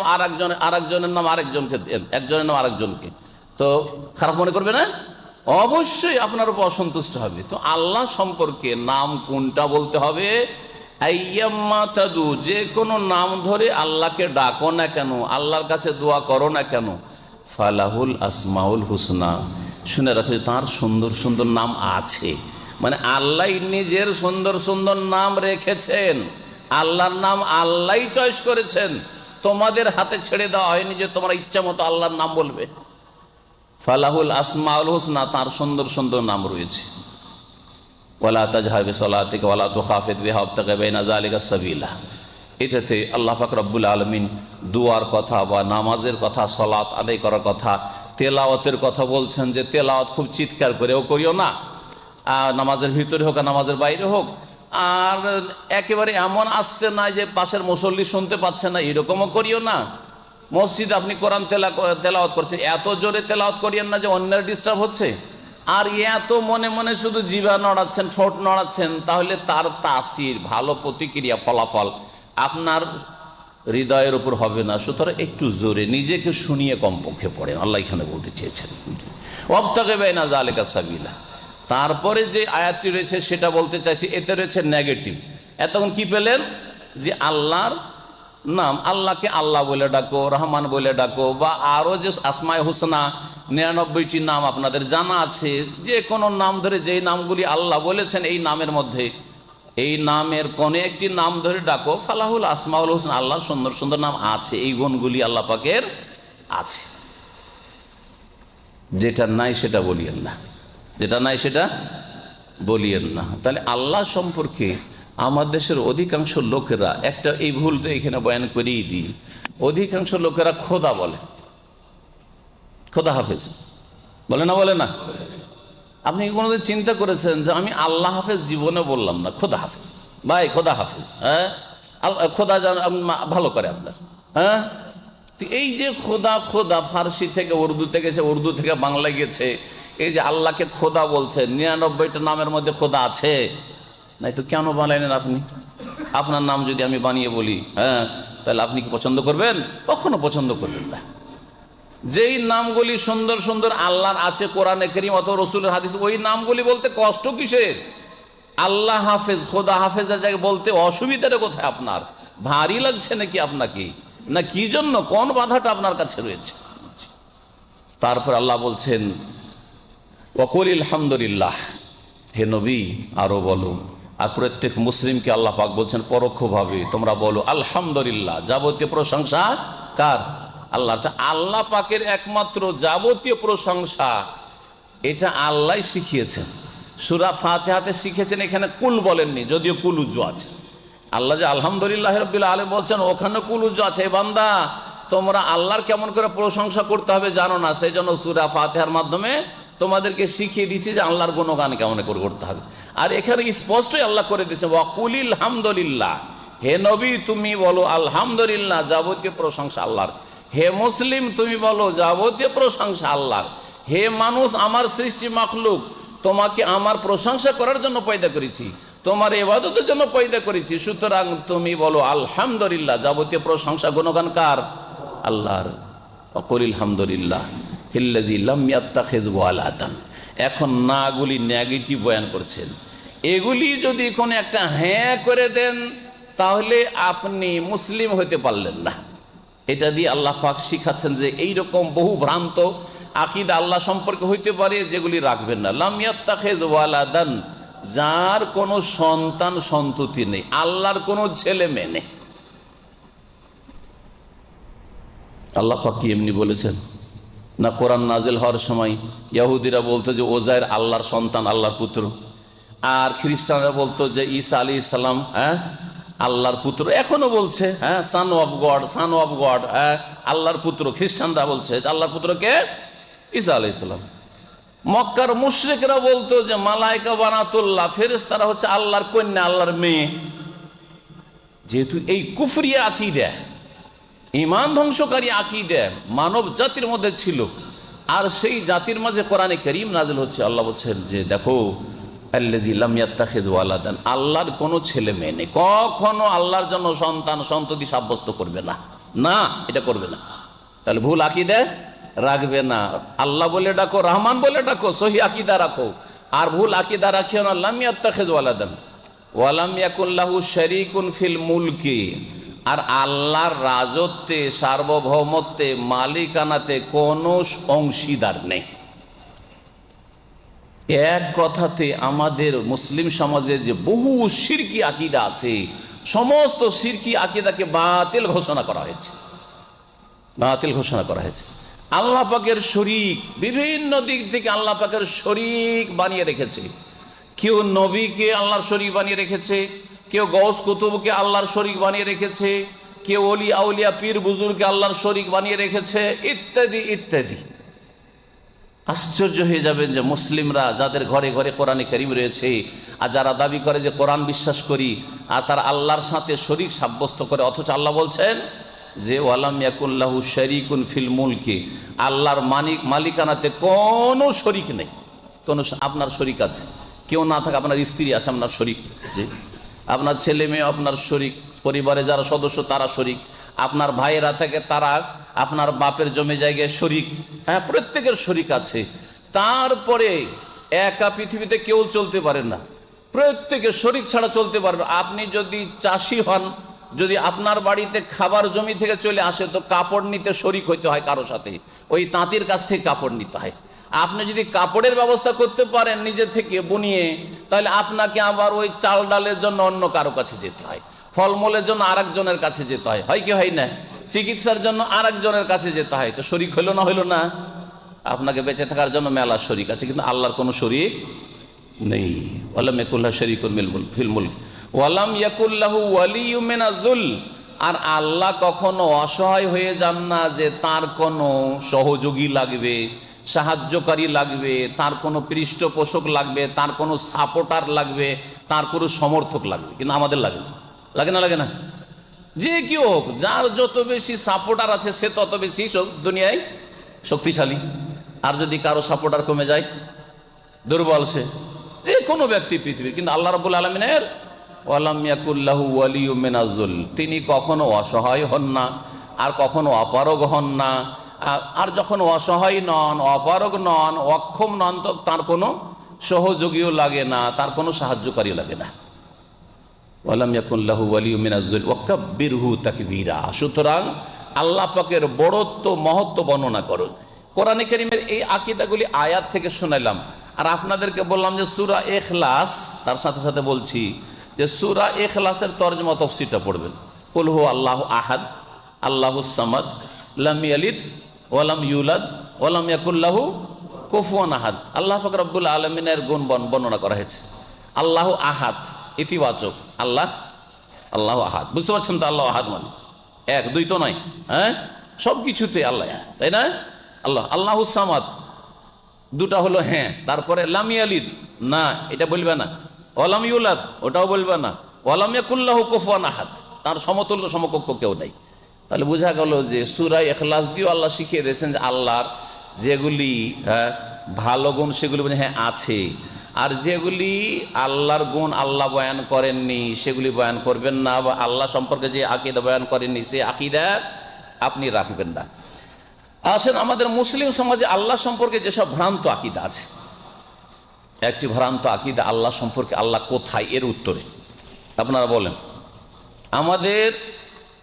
Speaker 1: আরেকজনের নাম আরেকজনকে, একজনের নাম আরেকজনকে, তো খারাপ মনে করবে না? অবশ্যই আপনার উপর অসন্তুষ্ট হবে। তো আল্লাহ সম্পর্কে নাম কোনটা বলতে হবে? আইয়াম্মা তাদু, যে কোনো নাম ধরে আল্লাহকে ডাকো না কেন, আল্লাহর কাছে দোয়া করো না কেন, ফালাহুল আসমাউল হুসনা, শুনে রাখো তার সুন্দর সুন্দর নাম আছে। মানে আল্লাহ নিজের সুন্দর সুন্দর নাম রেখেছেন, আল্লাহর নাম আল্লাহ চয়েস করেছেন, তোমাদের হাতে ছেড়ে দেওয়া হয়নি যে তোমরা ইচ্ছা মতো আল্লাহর নাম বলবে। ফালাহুল আসমাউল হুসনা, তার সুন্দর সুন্দর নাম রয়েছে। ওয়ালা তাজহার বিসলাতিকা ওয়ালা তুখাফিদ বিহা ওয়াবতাগি বাইনা যালিকা সাবিলা, এটাতে আল্লাহ পাক রব্বুল আলামিন দুয়ার কথা বা নামাজের কথা, সালাত আদায় করার কথা, তেলাওয়াতের কথা বলছেন, যে তেলাওয়াত খুব চিৎকার করেও করিও না, নামাজের ভিতরে হোক আর নামাজের বাইরে হোক, আর একেবারে এমন আসতে না যে পাশের মুসল্লি শুনতে পাচ্ছে না, এরকমও করিও না। মসজিদে আপনি কোরআন তেলাওয়াত করছেন, এত জোরে তেলাওয়াত করিয়েন না যে অন্যের ডিস্টার্ব হচ্ছে, আর এত মনে মনে শুধু জিভা নড়াচ্ছেন, ঠোঁট নড়াচ্ছেন, তাহলে তার তাসির, ভালো প্রতিক্রিয়া, ফলাফল আপনার হৃদয়ের উপর হবে না। সুতরাং একটু জোরে নিজেকে শুনিয়ে কমপক্ষে পড়েন, আল্লাহ এখানে বলতে চেয়েছেন। ওয়াবতাগি বাইনা যালিকা সাবিলা, তারপরে যে আয়াতটি রয়েছে সেটা বলতে চাইছি, এতে রয়েছে নেগেটিভ। এতক্ষণ কি পেলেন? যে আল্লাহর নাম, আল্লাহকে আল্লাহ বলে ডাকো, রহমান বলে ডাকো, বা আরও যে আসমায়ে হুসনা 99টি নাম আপনাদের জানা আছে, যে কোনো নাম ধরে যেই নামগুলি আল্লাহ বলেছেন এই নামের মধ্যে, এই নামের কোন একটি নাম ধরে ডাকো, ফালাহুল আসমাউল হুসনা, আল্লাহর সুন্দর সুন্দর নাম আছে, এই গুণগুলি আল্লাহ পাকের আছে। যেটা নাই সেটা বলিয়েন না, যেটা নাই সেটা বলিয়েন না। তাহলে আল্লাহ সম্পর্কে আমার দেশের অধিকাংশ লোকেরা একটা, এই ভুল তো এখানে বয়ান করেই দিই, অধিকাংশ লোকেরা খোদা বলে, খোদা হাফেজ বলে না, বলে না? আপনি কি কোনোদিন চিন্তা করেছেন যে আমি আল্লাহ হাফেজ জীবনে বললাম না, খোদা হাফেজ, ভাই খোদা হাফেজ, হ্যাঁ খোদা ভালো করে আপনার, হ্যাঁ। এই যে খোদা, খোদা ফার্সি থেকে উর্দুতে গেছে, উর্দু থেকে বাংলা গেছে, এই যে আল্লাহকে খোদা বলছে, 99টা নামের মধ্যে খোদা আছে না, একটু কেন বানাইলেন আপনি? আপনার নাম যদি আমি বানিয়ে বলি, হ্যাঁ, তাহলে আপনি কি পছন্দ করবেন? কখনো পছন্দ করবেন না। যেই নামগুলি সুন্দর সুন্দর আল্লাহর আছে কোরআনে কারীম অথবা রাসূলের হাদিস, ওই নামগুলি বলতে কষ্ট কিসের? আল্লাহ হাফেজ, খোদা হাফেজের জায়গায় বলতে অসুবিধাটা কোথায়? আপনার ভারী লাগছে নাকি আপনাকে, না কি জন্য, কোন বাধাটা আপনার কাছে রয়েছে? তারপর আল্লাহ বলছেন ওয়াকুল আলহামদুলিল্লাহ, হে নবী আরো বলো। আর প্রত্যেক মুসলিমকে আল্লাহ পাক বলছেন পরোক্ষভাবে, তোমরা বলো আলহামদুলিল্লাহ, যাবতীয় প্রশংসা কার? আল্লাহ। আল্লাহ পাকের একমাত্র যাবতীয় প্রশংসা এটা আল্লাহ শিখিয়েছেন, সূরা ফাতিহাতে শিখেছেন, এখানে কুল বলেননি, যদিও কুল উজ্জু আছে। আল্লাহ যে আলহামদুলিল্লাহ রাব্বিল আলামিন বলছেন, ওখানে কুল উজ্জু আছে। এই বান্দা, তোমরা আল্লাহর কেমন করে প্রশংসা করতে হবে জানো না, সেই জন্য সূরা ফাতিহার মাধ্যমে তোমাদেরকে শিখিয়ে দিচ্ছি যে আল্লাহর গুণগান কেমন করে করতে হবে। আর এখানে স্পষ্টই আল্লাহ করে দিয়েছে ওয়াকুলিল হামদুলিল্লাহ, হে নবী তুমি বলো আলহামদুলিল্লাহ, যাবতীয় প্রশংসা আল্লাহর। হে মুসলিম তুমি বলো যাবতীয় প্রশংসা আল্লাহর। হে মানুষ, আমার সৃষ্টি মাখলুক, তোমাকে আমার প্রশংসা করার জন্য পয়দা করেছি, তোমার ইবাদতের জন্য পয়দা করেছি, সুতরাং তুমি বলো আলহামদুলিল্লাহ, যাবতীয় প্রশংসা গুণগান কার? আল্লাহর। ওয়াকুলিল হামদুলিল্লাহ হিল্লাযী লাম ইয়াত্তাখিয ওয়ালাদান। এখন নাগুলি নেগেটিভ বয়ান করছেন, এগুলি যদি কোনো একটা হ্যাঁ করে দেন তাহলে আপনি মুসলিম হতে পারলেন না। এটা দিয়ে আল্লাহ পাক শিখাচ্ছেন যে এইরকম বহু ভ্রান্ত আকীদা আল্লাহ সম্পর্কে হইতে পারে, যেগুলি রাখবেন না। লাম ইয়াত্তাখিজ ওয়ালাদান, যার কোনো সন্তান সন্ততি নেই, আল্লাহর কোনো ছেলে মেয়ে নেই। আল্লাহ পাক কি এমনি বলেছেন? না কোরআন নাজিল হওয়ার সময় ইহুদিরা বলতো যে ওজায়ের আল্লাহর সন্তান, আল্লাহর পুত্র, আর খ্রিস্টানরা বলতো যে ঈসা আলাইহিস সালাম আল্লাহর পুত্র, এখনো বলছে son of god, son of god, আল্লাহর পুত্র। খ্রিস্টানরা বলছে আল্লাহর পুত্র কে? ঈসা আলাইহিস সালাম। মক্কার মুশরিকরা বলতো যে মালায়েকা বানাতুল্লাহ, ফেরেশতারা হচ্ছে আল্লাহর কন্যা, আল্লাহর মেয়ে। যেহেতু এই কুফরি আকীদা, ঈমান ধ্বংসকারী আকীদা মানব জাতির মধ্যে ছিল, আর সেই জাতির মাঝে কোরআনে কারীম নাযিল হচ্ছে। আল্লাহ বলছেন যে দেখো, আল্লাযী লাম ইয়াত্তাখিয ওয়ালাদান, আল্লাহর কোনো ছেলে মেয়ে নেই, কখনো আল্লাহর জন্য সন্তান সন্ততি সাব্যস্ত করবে না, না এটা করবে না। তাহলে ভুল আকীদা রাখবে না, আল্লাহ বলে ডাকো, রহমান বলে ডাকো, সহি আকীদা রাখো। আর ভুল আকীদা রাখিও না। লাম ইয়াত্তাখিয ওয়ালাদান ওয়া লাম ইয়াকুল লাহু শারীকুন ফিল মুলকি, আর আল্লাহর রাজত্বে, সার্বভৌমত্বে, মালিকানাতে কোনো অংশীদার নেই। এক কথাতে আমাদের মুসলিম সমাজে যে বহু শিরকি আকীদা আছে, সমস্ত শিরকি আকীদাকে বাতিল ঘোষণা করা হয়েছে, বাতিল ঘোষণা করা হয়েছে। আল্লাহ পাকের শরীক, বিভিন্ন দিক থেকে আল্লাহ পাকের শরীক বানিয়ে রেখেছে। কেউ নবীকে আল্লাহর শরীক বানিয়ে রেখেছে, কেউ গৌস কুতুবকে আল্লাহর শরীক বানিয়ে রেখেছে, কেউ ওলি আউলিয়া পীর বুজুর্গকে আল্লাহর শরীক বানিয়ে রেখেছে, ইত্যাদি ইত্যাদি। আশ্চর্য হয়ে যাবেন যে মুসলিমরা যাদের ঘরে ঘরে কোরআনে কারীম রয়েছে, আর যারা দাবি করে যে কোরআন বিশ্বাস করি, আর তারা আল্লাহর সাথে শরীক সাব্যস্ত করে। অথচ আল্লাহ বলছেন যে ওয়ালাম ইয়াকুল লাহু শারীকুন ফিল মুলকি, আল্লাহর মালিকানাতে কোনো শরীক নেই। কোনো আপনার শরীক আছে, কেউ না থাকে, আপনার স্ত্রী আছে আপনার শরীক, যে আপনার ছেলে মেয়ে আপনার শরীক, পরিবারে যারা সদস্য তারা শরীক, আপনার ভাইয়েরা থাকে তারা আপনার বাপের জমি জায়গায় শরীক, প্রত্যেকের শরীক আছে। তারপরে একা পৃথিবীতে কেউ চলতে পারে না, প্রত্যেকের শরীক ছাড়া চলতে পারবে। আপনি যদি চাষি হন, যদি আপনার বাড়িতে খাবার জমি থেকে চলে আসে, তো কাপড় নিতে শরীক হইতে হয় কারো সাথে, ওই তাঁতির কাছ থেকে কাপড় নিতে হয়। আপনি যদি কাপড়ের ব্যবস্থা করতে পারেন নিজে থেকে বুনিয়ে, তাহলে আপনাকে আবার ওই চাল ডালের জন্য অন্য কারো কাছে যেতে হয়, ফলমূলের জন্য আরেকজনের কাছে যেতে হয়, হয় কি হয় না? চিকিৎসার জন্য আরেকজনের কাছে যেতে হয়। তো শরীক হইল না? হইল না? আপনাকে বেঁচে থাকার জন্য মেলা শরীক আছে, কিন্তু আল্লাহর কোনো শরীক নেই। ওয়ালাম ইয়াকুল লাহু শারীকুন ফিল মুলক ওয়ালাম ইয়াকুল লাহু ওয়ালিয়্যুম মিনাজ-যুল, আর আল্লাহ কখনো অসহায় হয়ে যান না যে তার কোনো সহযোগী লাগবে, সাহায্যকারী লাগবে, তার কোনো পৃষ্ঠপোষক লাগবে, তার কোনো সাপোর্টার লাগবে, তার কোনো সমর্থক লাগবে। কিন্তু আমাদের লাগে না, লাগে না? লাগে না? যে কেউ হোক, যার যত বেশি সাপোর্টার আছে সে তত বেশি দুনিয়ায় শক্তিশালী। আর যদি কারো সাপোর্টার কমে যায়, দুর্বল সে, যে কোনো ব্যক্তি পৃথিবীর। কিন্তু আল্লাহ রাব্বুল আলামিনের ওয়ালাম ইয়াকুল লাহু ওয়ালিয়্যুম মিনাজ-যুল, তিনি কখনো অসহায় হন না, আর কখনো অপারগ হন না। আর যখন অসহায় নন, অপারগ নন, অক্ষম নন, তো তার কোনো সহযোগীও লাগে না, তার কোনো সাহায্যকারী লাগে না। ওয়ালাম ইয়াকুল লাহু ওয়ালিয়্যুম মিনাজ-যুল ওয়াকাব্বিরহু তাকবীরা। সুতরাং আল্লাহ পাকের বড়ত্ব, মহত্ব বর্ণনা করুন। কোরআনে কারীমের এই আকীদাগুলি আয়াত থেকে শোনালাম, আর আপনাদেরকে বললাম যে সূরা ইখলাস, তার সাথে সাথে বলছি যে সূরা ইখলাসের তরজমা তাফসীরটা পড়বেন। কুল হু আল্লাহু আহাদ, আল্লাহুস সামাদ, লাম ইয়ালিদ ওয়া লাম ইউলাদ ওয়া লাম ইয়াকুল লাহু কুফুয়ান আহাদ। আল্লাহ পাক রব্বুল আলামিনের গুণ বর্ণনা করা হয়েছে। আল্লাহু আহাদ ইতিবাচক, আল্লাহ আল্লাহু আহাদ, বুঝতে পারছেন তো? আল্লাহ আহাদ মানে এক, দুই তো নয়, সব কিছুতে আল্লাহ, তাই না? আল্লাহ আল্লাহুস সামাদ, দুটা হলো তারপরে লাম ইয়ালিদ, না এটা বলবে না, ওয়া লাম ইউলাদ, ওটাও বলবে না, ওয়া লাম ইয়াকুল লাহু কুফুয়ান আহাদ, তার সমতুল্য সমকক্ষ কেউ নাই। তাহলে বোঝা গেল যে সূরা ইখলাস দিয়েও আল্লাহ শিখিয়ে দিয়েছেন যে আল্লাহর যেগুলি ভালো গুণ সেগুলি আছে, আর যেগুলি আল্লাহর গুণ আল্লাহ বয়ান করেননি সেগুলি বয়ান করবেন না, বা আল্লাহ সম্পর্কে যে আকীদা বয়ান করেননি সে আকীদা আপনি রাখবেন না। আসেন, আমাদের মুসলিম সমাজে আল্লাহ সম্পর্কে যেসব ভ্রান্ত আকীদা আছে, একটি ভ্রান্ত আকীদা আল্লাহ সম্পর্কে, আল্লাহ কোথায়, এর উত্তরে আপনারা বলেন। আমাদের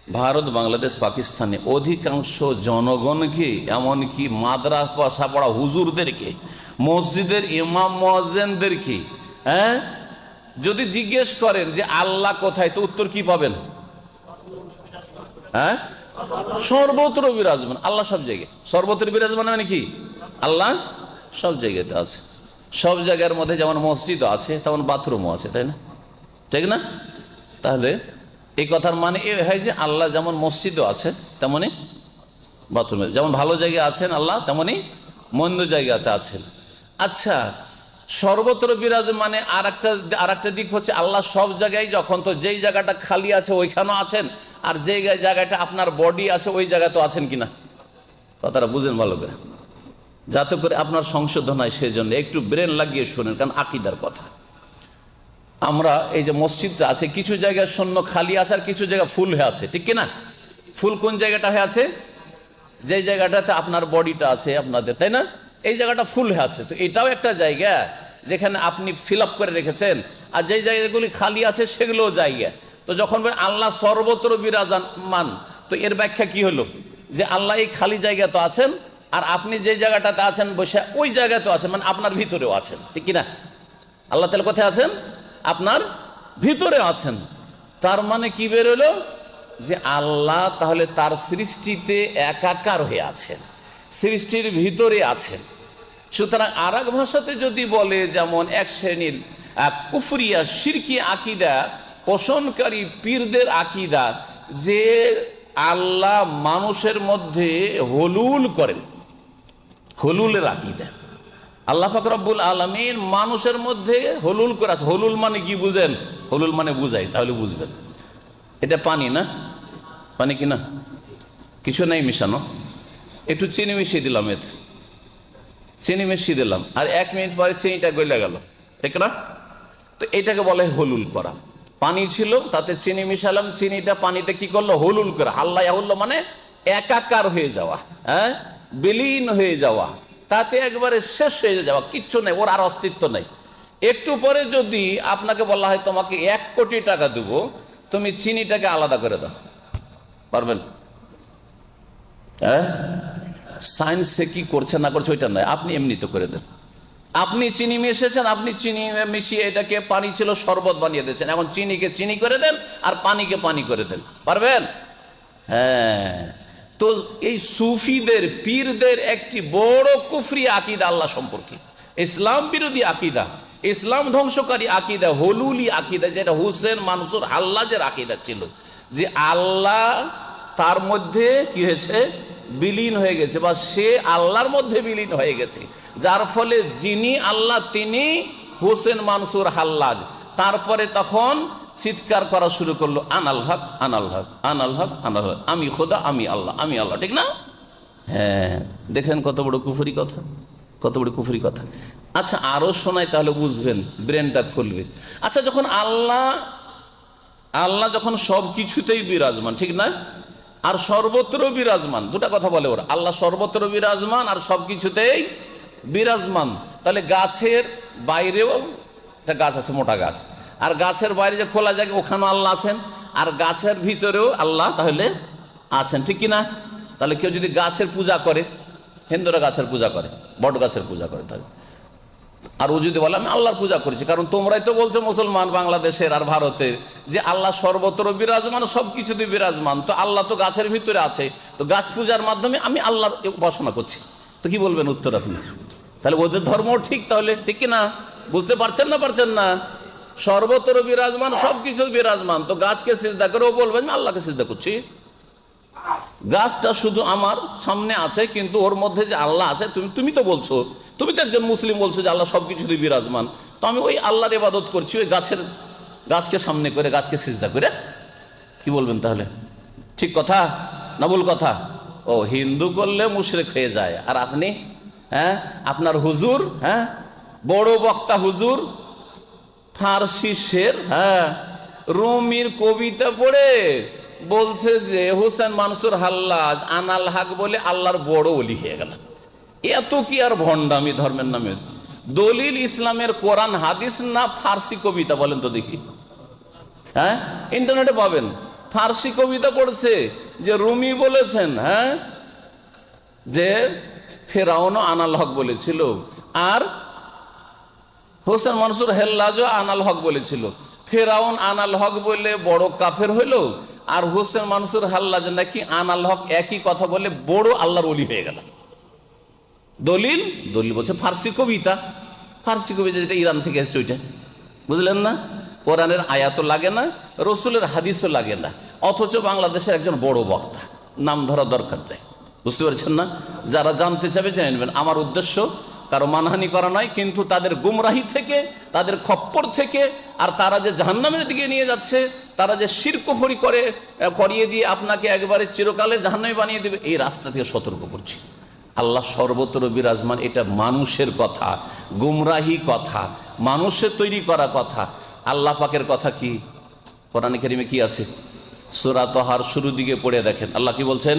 Speaker 1: ভারত, বাংলাদেশ, পাকিস্তানে অধিকাংশ জনগণকে, এমনকি মাদ্রাসা পড়া হুজুরদেরকে, মসজিদের ইমাম মুয়াজ্জিনদেরকে, যদি জিজ্ঞেস করেন যে আল্লাহ কোথায়, তো উত্তর কি পাবেন? সর্বত্র বিরাজমান। আল্লাহ সব জায়গায়। সর্বত্র বিরাজমান মানে কি? আল্লাহ সব জায়গাতে আছে। সব জায়গার মধ্যে যেমন মসজিদও আছে, তেমন বাথরুমও আছে, তাই না? ঠিক না? তাহলে এই কথার মানে এ হয় যে আল্লাহ যেমন মসজিদও আছে, তেমনি বাথরুমে, যেমন ভালো জায়গায় আছেন আল্লাহ, তেমনি মন্দ জায়গাতে আছেন। আচ্ছা, সর্বত্র বিরাজ মানে আর একটা দিক হচ্ছে আল্লাহ সব জায়গায় যখন, তো যেই জায়গাটা খালি আছে ওইখানেও আছেন, আর যে জায়গাটা আপনার বডি আছে ওই জায়গাতেও আছেন কিনা? কথাটা বুঝেন ভালো করে, যাতে করে আপনার সংশোধন হয়। সেই জন্য একটু ব্রেন লাগিয়ে শোনেন, কারণ আকীদার কথা। আমরা এই যে মসজিদটা আছে, কিছু জায়গায় শূন্য খালি আছে, আর কিছু জায়গা ফুল হয়ে আছে, ঠিক কিনা? ফুল কোন জায়গাটা হয়ে আছে? যে জায়গাটাতে আপনার বডিটা আছে আপনাদের, তাই না? এই জায়গাটা ফুল হয়ে আছে। তো এটাও একটা জায়গা যেখানে আপনি ফিল আপ করে রেখেছেন, আর যেই জায়গাগুলি খালি আছে সেগুলোও জায়গা। তো যখন আল্লাহ সর্বত্র বিরাজমান, তো এর ব্যাখ্যা কি হলো? যে আল্লাহ এই খালি জায়গা তো আছেন, আর আপনি যে জায়গাটাতে আছেন বসে ওই জায়গাতেও আছেন, মানে আপনার ভিতরেও আছেন, ঠিক কিনা? আল্লাহ তাআলা কোথায় আছেন? আপনার ভিতরে আছেন। তার মানে কি বেরোলো? যে আল্লাহ তাহলে তার সৃষ্টিতে একাকার হয়ে আছেন, সৃষ্টির ভিতরে আছেন। সুতরাং আর এক ভাষাতে যদি বলে, যেমন এক শ্রেণীর কুফরিয়া শিরকি আকীদা পোষণকারী পীরদের আকীদা, যে আল্লাহ মানুষের মধ্যে হলুল করেন, হলুলের আকীদা। আল্লাহ পাক রব্বুল আলামিন মানুষের মধ্যে হলুল করে আছে। হলুল মানে কি বুঝেন? হলুল মানে বুঝাই, তাহলে বুঝবেন। এটা পানি না? পানি কি না? কিছু নাই মিশানো, একটু চিনি মিশিয়ে দিলাম, এতে চিনি মিশিয়ে দিলাম, আর 1 মিনিট পরে চিনিটা গলে গেল, ঠিক না? তো এটাকে বলে হলুল করা। পানি ছিল, তাতে চিনি মিশালাম, চিনিটা পানিতে কি করলো? হলুল করা। আল্লাহ মানে একাকার হয়ে যাওয়া, বিলীন হয়ে যাওয়া, তাতে একবারে শেষ হয়ে যাওয়া, কিচ্ছু নেই, ওর আর অস্তিত্ব নেই। একটু পরে যদি আপনাকে বলা হয় তোমাকে 1 কোটি টাকা দেবো, তুমি চিনিটাকে আলাদা করে দাও, পারবেন? সায়েন্সে কি করছে না করছে ওইটা নয়, আপনি এমনি তো করে দেন। আপনি চিনি মিশিয়েছেন, আপনি চিনি মিশিয়ে এটাকে পানি ছিল শরবত বানিয়ে দিয়েছেন, এখন চিনিকে চিনি করে দেন আর পানিকে পানি করে দেন, পারবেন? হ্যাঁ। তো এই সুফিদের পীরদের একটি বড় কুফরি আকীদা আল্লাহ সম্পর্কে, ইসলাম বিরোধী আকীদা, ইসলাম ধ্বংসকারী আকীদা, হলুলি আকীদা, যেটা হুসেন মানসুর হাল্লাজের আকীদা ছিল, যে আল্লাহ তার মধ্যে কি হয়েছে? বিলীন হয়ে গেছে, বা সে আল্লাহর মধ্যে বিলীন হয়ে গেছে, যার ফলে যিনি আল্লাহ তিনি হুসেন মানসুর হাল্লাজ। তারপরে তখন চিৎকার করা শুরু করলো, আনাল হক আনাল হক আনাল হক আনাল হক, আমি খোদা, আমি আল্লাহ, আমি আল্লাহ, ঠিক না? হ্যাঁ, দেখেন কত বড় কুফরি কথা, কত বড় কুফরি কথা। আচ্ছা, আরো শোনাই তাহলে বুঝবেন, ব্রেনটা খুলবে। আচ্ছা, যখন আল্লাহ যখন সব কিছুতেই বিরাজমান, ঠিক না? আর সর্বত্র বিরাজমান, দুটা কথা বলে ওরা। আল্লাহ সর্বত্র বিরাজমান আর সবকিছুতেই বিরাজমান, তাহলে গাছের বাইরেও একটা গাছ আছে, মোটা গাছ, আর গাছের বাইরে যে খোলা জায়গা ওখানেও আল্লাহ আছেন, আর গাছের ভিতরেও আল্লাহ তাহলে আছেন, ঠিক কিনা? তাহলে কেউ যদি গাছের পূজা করে, হিন্দুরা গাছের পূজা করে, বট গাছের পূজা করে, তাহলে আর ও যদি বলে আমি আল্লাহর পূজা করেছি, কারণ তোমরাই তো বলছো মুসলমান বাংলাদেশের আর ভারতের যে আল্লাহ সর্বত্র বিরাজমান, সবকিছুতে বিরাজমান, তো আল্লাহ তো গাছের ভিতরে আছে, তো গাছ পূজার মাধ্যমে আমি আল্লাহর উপাসনা করছি, তো কি বলবেন উত্তর আপনি? তাহলে ওদের ধর্ম ঠিক, তাহলে ঠিক কিনা? বুঝতে পারছেন না? পারছেন না? সর্বত্র বিরাজমান, সবকিছু বিরাজমান, তো গাছকে সিজদা করে ও বলবেন আল্লাহকে সিজদা করছি। গাছটা শুধু আমার সামনে আছে, কিন্তু ওর মধ্যে যে আল্লাহ আছে, তুমি তো বলছো, তুমি তো একজন মুসলিম বলছো যে আল্লাহ সবকিছুতে বিরাজমান, তো আমি ওই আল্লাহর ইবাদত করছি, ওই গাছকে সামনে করে, গাছকে সিজদা করে। কি বলবেন তাহলে? ঠিক কথা না ভুল কথা? ও, হিন্দু করলে মুশরিক হয়ে যায়, আর আপনি আপনার হুজুর, বড় বক্তা হুজুর, ফার্সি শের, রুমির কবিতা পড়ে বলছে যে হুসেন মানসুর হাল্লাজ আনাল হক বলে আল্লাহর বড় ওলি হয়ে গেল। এত কি আর ভণ্ডামি ধর্মের নামে? দলিল ইসলামের কোরআন হাদিস না ফার্সি কবিতা? বলেন তো দেখি। ইন্টারনেটে পাবেন ফার্সি কবিতা পড়ছে যে রুমি বলেছেন, হ্যাঁ, যে ফেরাউন আনাল হক বলেছিল, আর হোসেন মনসুর হেল্লাজও আনাল হক বলেছিল। ফেরাউন আনাল হক বলে বড় কাফের হইল, আর হোসেন মনসুর হাল্লাজ নাকি আনাল হক একই কথা বলে বড় আল্লাহর ওলি হয়ে গেল। দলিল বলছে ফার্সি কবিতা, ফার্সি কবিতা যেটা ইরান থেকে এসছে ওইটা, বুঝলেন না? কোরআনের আয়াতও লাগে না, রসুলের হাদিসও লাগে না, অথচ বাংলাদেশের একজন বড় বক্তা, নাম ধরা দরকার নেই। বুঝতে পারছেন না? যারা জানতে চাবে জেনে নেবেন। আমার উদ্দেশ্য কারো মানহানি করা নয়, কিন্তু তাদের গুমরাহি থেকে, তাদের খপ্পর থেকে, আর তারা যে জাহান্নামের দিকে নিয়ে যাচ্ছে, তারা যে শিরকুফরি করিয়ে দিয়ে আপনাকে একবারে চিরকালে জাহান্নামী বানিয়ে দেবে, এই রাস্তা থেকে সতর্ক করছি। আল্লাহ সর্বত্র বিরাজমান, এটা মানুষের কথা, গুমরাহি কথা, মানুষের তৈরি করা কথা। আল্লাহ পাকের কথা কি কোরআনে কারিমে কি আছে? সূরা তাহার শুরু দিকে পড়ে দেখেন, আল্লাহ কি বলছেন?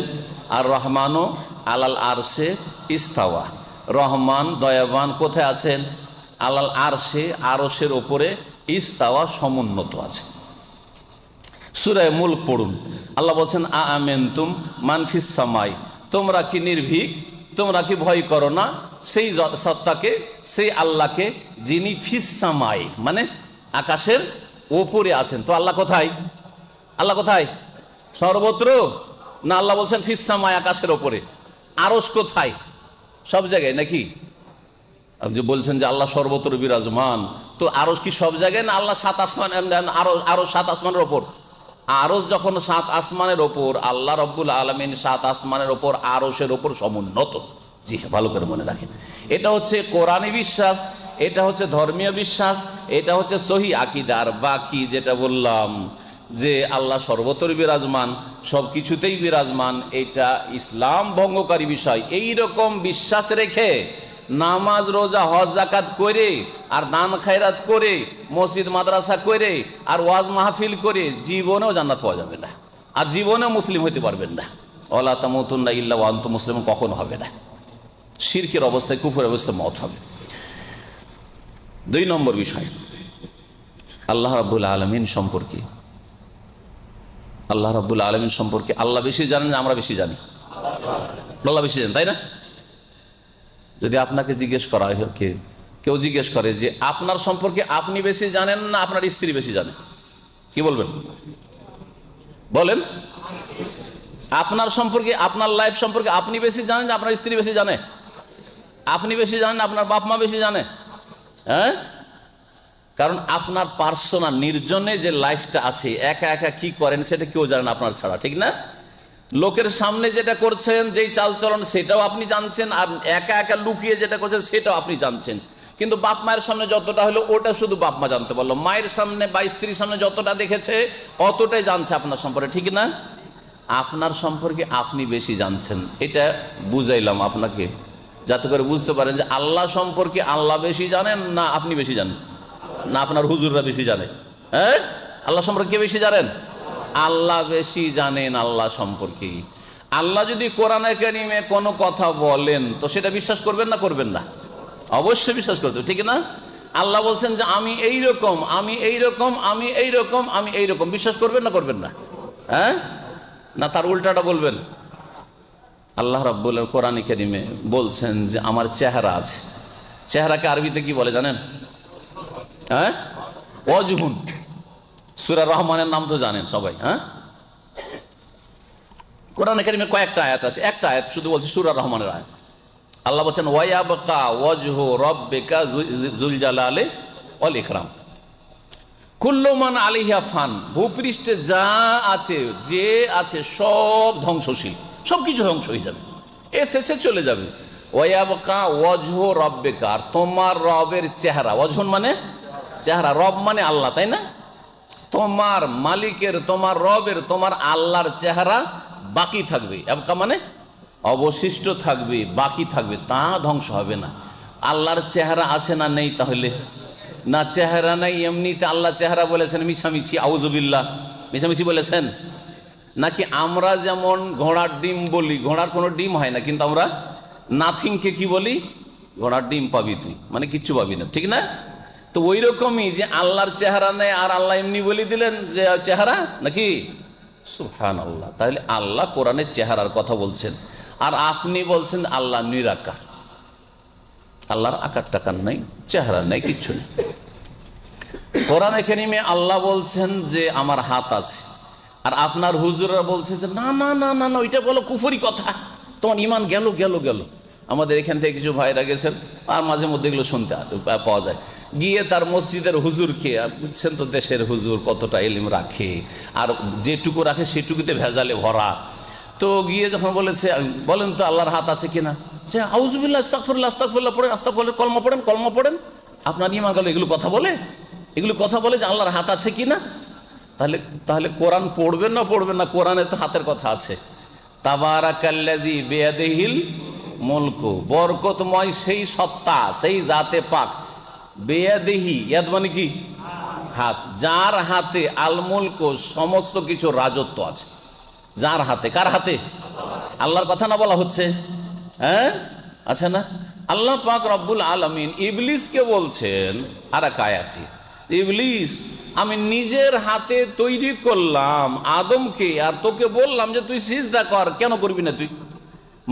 Speaker 1: আর রহমানও আলাল আরশে ইস্তাওয়া, রহমান দয়াবান কোথায় আছেন? আলাল আরশে, আরশের ওপরে, ইস্তাওয়া সমুন্নত আছে। সূরা মুলক পড়ুন, আল্লাহ বলছেন আ আমেনতুম মান ফিস সামাই, তোমরা কি নির্ভীক, তোমরা কি ভয় করো না সেই সত্তাকে, সেই আল্লাহকে যিনি ফিস সামাই মানে আকাশের ওপরে আছেন। তো আল্লাহ কোথায়? আল্লাহ কোথায়? সর্বত্র না? আল্লাহ বলছেন ফিস সামাই, আকাশের ওপরে। আরশ কোথায়? সব জায়গায় নাকি? আপনি বলছেন যে আল্লাহ সর্বত্র বিরাজমান, তো আরশ কি সব জায়গায় না? আল্লাহ সাত আসমান, আরশ সাত আসমানের ওপর। আরশ যখন সাত আসমানের ওপর, আল্লাহ রব্বুল আলামিন সাত আসমানের ওপর, আরশের ওপর সমুন্নত। জি হ্যাঁ, ভালো করে মনে রাখেন। এটা হচ্ছে কোরআনী বিশ্বাস, এটা হচ্ছে ধর্মীয় বিশ্বাস, এটা হচ্ছে সহি আকীদা। আর বাকি যেটা বললাম যে আল্লাহ সর্বত্র বিরাজমান, সব কিছুতেই বিরাজমান, এটা ইসলাম ভঙ্গকারী বিষয়। এই রকম বিশ্বাস রেখে নামাজ রোজা হজ যাকাত করে, আর দান খায়রাত করে, মসজিদ মাদ্রাসা করে, আর ওয়াজ মাহফিল করে জীবনেও জান্নাত পাওয়া যাবে না, আর জীবনেও মুসলিম হতে পারবেন না। ওয়ালা তামুতুন্না ইল্লা ওয়া আনতুম মুসলিমুন কখনো হবে না। শিরকের অবস্থায়, কুফরের অবস্থায় মওত হবে। 2 নম্বর বিষয়, আল্লাহ রাব্বুল আলামিন সম্পর্কে। আল্লাহ রাব্বুল আলামিন সম্পর্কে আল্লাহ বেশি জানেন না আমরা বেশি জানি? আল্লাহ বেশি জানেন, তাই না? যদি আপনাকে জিজ্ঞেস করা হয়, কেউ জিজ্ঞেস করে যে আপনার সম্পর্কে আপনি বেশি জানেন না আপনার স্ত্রী বেশি জানে, কি বলবেন? বলেন, আপনার সম্পর্কে, আপনার লাইফ সম্পর্কে আপনি বেশি জানেন না আপনার স্ত্রী বেশি জানে? আপনি বেশি জানেন, আপনার বাপ মা বেশি জানে? হ্যাঁ, কারণ আপনার পার্সোনাল নির্জনে যে লাইফটা আছে, একা একা কি করেন সেটা কেউ জানেন আপনার ছাড়া, ঠিক না? লোকের সামনে যেটা করছেন, যেই চালচলন, সেটাও আপনি জানছেন, আর একা একা লুকিয়ে যেটা করছেন সেটাও আপনি জানছেন। কিন্তু বাপ মায়ের সামনে যতটা হলো ওটা শুধু বাপ মা জানতে পারলো, মায়ের সামনে বা স্ত্রীর সামনে যতটা দেখেছে অতটাই জানছে আপনার সম্পর্কে, ঠিক না? আপনার সম্পর্কে আপনি বেশি জানছেন, এটা বুঝাইলাম আপনাকে, যাতে করে বুঝতে পারেন যে আল্লাহ সম্পর্কে আল্লাহ বেশি জানেন না আপনি বেশি জানেন, না আপনার হুজুররা বেশি জানে। হ্যাঁ, আল্লাহ সম্পর্কে কে বেশি জানেন? আল্লাহ বেশি জানেন আল্লাহ সম্পর্কে। আল্লাহ যদি কোরআনে কারিমে কোনো কথা বলেন তো সেটা বিশ্বাস করবেন না করবেন না? অবশ্যই বিশ্বাস করতে, ঠিক না? আল্লাহ বলছেন যে আমি এই রকম, আমি এই রকম, আমি এই রকম, আমি এই রকম, বিশ্বাস করবেন না করবেন না? হ্যাঁ, না তার উল্টাটা বলবেন? আল্লাহ রাব্বুল কোরআনে কারিমে বলছেন যে আমার চেহারা আছে। চেহারাকে আরবিতে কি বলে জানেন? হ্যাঁ, ওয়াজহুন। সূরা রহমানের নাম তো জানেন সবাই। হ্যাঁ, কোরআনে কারিমে কয়েকটা আয়াত আছে, একটা আয়াত শুধু বলছে সূরা রহমানের আয়াত। আল্লাহ বলছেন ওয়ায়াবকা ওয়াজহু রাব্বিকা যুল জালালি ওয়াল ইকরাম কুল্লু মান আলাইহা ফান। ভূপৃষ্ঠে যা আছে, যে আছে সব ধ্বংসশীল, সবকিছু ধ্বংস হয়ে যাবে, এসেছে চলে যাবে। ওয়ায়াবকা ওয়াজহু রাব্বিকা, আর তোমার রবের চেহারা, ওয়াজহুন মানে চেহারা, রব মানে আল্লাহ, তাই না? তোমার মালিকের, তোমার রবের, তোমার আল্লাহর চেহারা বাকি থাকবে। এবকা মানে অবশিষ্ট থাকবে, বাকি থাকবে, তা ধ্বংস হবে না। আল্লাহর চেহারা আছে না নেই? তাহলে না, চেহারা নেই, এমনিতে আল্লাহ চেহারা বলেছেন মিছামিছি, আউযুবিল্লাহ, মিছামিছি বলেছেন। নাকি আমরা যেমন ঘোড়ার ডিম বলি, ঘোড়ার কোনো ডিম হয় না, কিন্তু আমরা নাথিংকে কি বলি? ঘোড়ার ডিম পাবি তুই, মানে কিচ্ছু পাবি না, ঠিক না? তো ওই রকমই যে আল্লাহর চেহারা নেই আর আল্লাহ এমনি বলে দিলেন যে চেহারা, নাকি সুবহানাল্লাহ। তাহলে আল্লাহ কোরআনের চেহারার কথা বলছেন, আর আপনি বলছেন আল্লাহ নিরাকার। আল্লাহর আকার টাকার নাই, চেহারা নাই, কিচ্ছু নেই। কোরআনে কারিমে আল্লাহ বলছেন যে আমার হাত আছে, আর আপনার হুজুররা বলছে যে না না না না না, ওইটা বলো কুফরি কথা, তোমার ইমান গেল গেল গেল। আমাদের এখান থেকে কিছু ভাইরা গেছেন, আর মাঝে মধ্যে এগুলো শুনতে পাওয়া যায়, গিয়ে তার মসজিদের হুজুরকে, বুঝছেন তো দেশের হুজুর কতটা ইলম রাখে, আর যেটুকু রাখে সেটুকুতে ভেজালে ভরা। তো গিয়ে যখন বলেছে বলেন তো আল্লাহর হাত আছে কিনা, যে আউযুবিল্লাহ আস্তাগফিরুল্লাহ আস্তাগফিরুল্লাহ পড়েন, আস্তাগফিরুল্লাহ কলমা পড়েন। আপনার ইমান গেল, এগুলো কথা বলে, এগুলো কথা বলে যে আল্লাহর হাত আছে কিনা। তাহলে তাহলে কোরআন পড়বেন না পড়বেন না, কোরআনে তো হাতের কথা আছে। তাবারাকাল্লাযী বিয়াদিহিল মুলকু, বরকতময় সেই সত্তা, সেই জাতে পাক, বিয়াদিহি, ইয়াদ মানে কি হাত, যার হাতে আল মুলকু, সমস্ত কিছু রাজত্ব আছে। যার হাতে, কার হাতে? আল্লাহর কথা না বলা হচ্ছে? হ্যাঁ, আচ্ছা না, আল্লাহ পাক রব্বুল আলামিন ইবলিসকে বলছেন আর এক আয়াতে, ইবলিস আমি নিজের হাতে তৈরি করলাম আদমকে, আর তোকে বললাম যে তুই সিজদা কর, কেন করবি না তুই?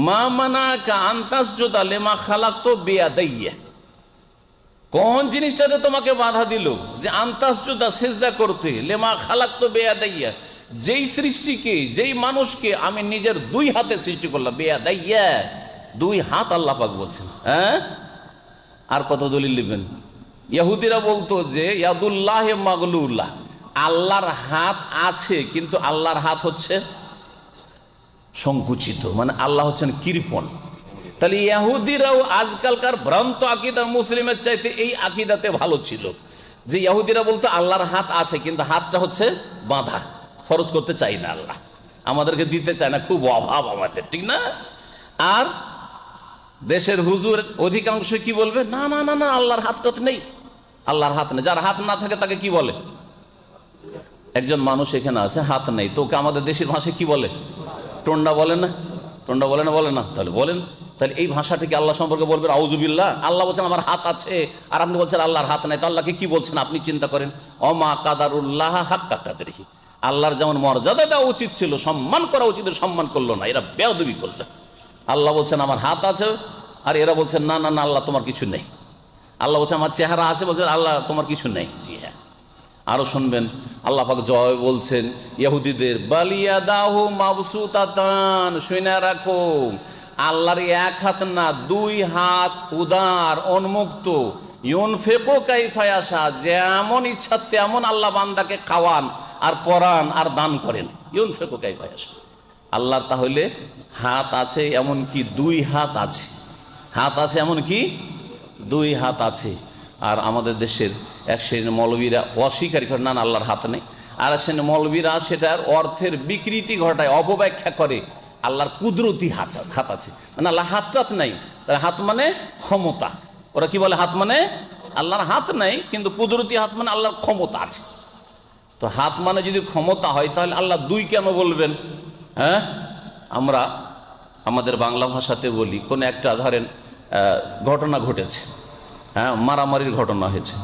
Speaker 1: মা মানাকা আন তাসজুদা লিমা খালাকতু বিয়াদাইয়া, কোন জিনিসটাতে তোমাকে বাধা দিল যে আন তাসজুদা সিজদা করতে, লিমা খালাকতু বিয়াদাইয়া, যেই সৃষ্টিকে, যেই মানুষকে আমি নিজের দুই হাতে সৃষ্টি করলাম, বিয়াদাইয়া, দুই হাত আল্লাহ পাক বলছেন। হ্যাঁ, আর কত দলিল নেবেন? ইহুদিরা বলতো যে ইয়াদুল্লাহ মাগলুল্লাহ, আল্লাহর হাত আছে কিন্তু আল্লাহর হাত হচ্ছে সংকুচিত, মানে আল্লাহ হচ্ছেন কৃপণ। তাহলে ইহুদিরাও আজকালকার ভ্রান্ত আকীদা মুসলিমের চাইতে এই আকীদাতে ভালো ছিল, যে ইহুদিরা বলতো আল্লাহর হাত আছে কিন্তু হাতটা হচ্ছে বাঁধা, খরচ করতে চাই না আল্লাহ, আমাদেরকে দিতে চায় না, খুব অভাব আমাদের, ঠিক না? আর দেশের হুজুর অধিকাংশ কি বলবে, না না না না, আল্লাহর হাতটা নেই, আল্লাহর হাত নেই। যার হাত না থাকে তাকে কি বলে? একজন মানুষ এখানে আছে, হাত নেই, তোকে আমাদের দেশের ভাষায় কি বলে? টন্ডা বলে না? টন্ডা বলে না? বলে না? তাহলে বলেন, তাহলে এই ভাষাটিকে আল্লাহ সম্পর্কে বলবেন আউযুবিল্লাহ। আল্লাহ বলছেন আমার হাত আছে, আর আপনি বলছেন আল্লাহর হাত নাই, তো আল্লাহকে কি বলছেন আপনি চিন্তা করেন। অমা কাদারুল্লাহ হাক্কা কাদরিহি, আল্লাহর যেমন মর্যাদা দেওয়া উচিত ছিল, সম্মান করা উচিত, সম্মান করলো না, এরা বেয়াদবি করলো। আল্লাহ বলছেন আমার হাত আছে, আর এরা বলছেন না না না আল্লাহ তোমার কিছু নেই। আল্লাহ বলছেন আমার চেহারা আছে, বলছেন আল্লাহ তোমার কিছু নেই। জি হ্যাঁ, আরো শুনবেন আল্লাহ পাক জয় বলছেন ইহুদিদের, বালিয়াদাহু মাবসুতাতান, শুনে রাখো আল্লাহর এক হাত না, দুই হাত উদার, উন্মুক্ত, ইউনফিকু কাইফা ইয়াশা, যেমন ইচ্ছা তেমন আল্লাহ বান্দাকে খাওয়ান আর পরান আর দান করেন। ইউনফিকু কাইফা ইয়াশা, আল্লাহর তাহলে হাত আছে, এমন কি দুই হাত আছে, হাত আছে এমন কি দুই হাত আছে। আর আমাদের দেশের এক শ্রেণীর মৌলবীরা অস্বীকার করে, না না আল্লাহর হাত নেই। আর এক শ্রেণীর মৌলবীরা সেটার অর্থের বিকৃতি ঘটায়, অপব্যাখ্যা করে, আল্লাহর কুদরতি হাত আছে, মানে আল্লাহ হাত নাই, হাত মানে ক্ষমতা। ওরা কি বলে, হাত মানে আল্লাহর হাত নাই, কিন্তু কুদরতি হাত মানে আল্লাহর ক্ষমতা আছে। তো হাত মানে যদি ক্ষমতা হয় তাহলে আল্লাহ দুই কেন বলবেন? হ্যাঁ, আমরা আমাদের বাংলা ভাষাতে বলি, কোন একটা ধরেন ঘটনা ঘটেছে, হ্যাঁ মারামারির ঘটনা হয়েছে,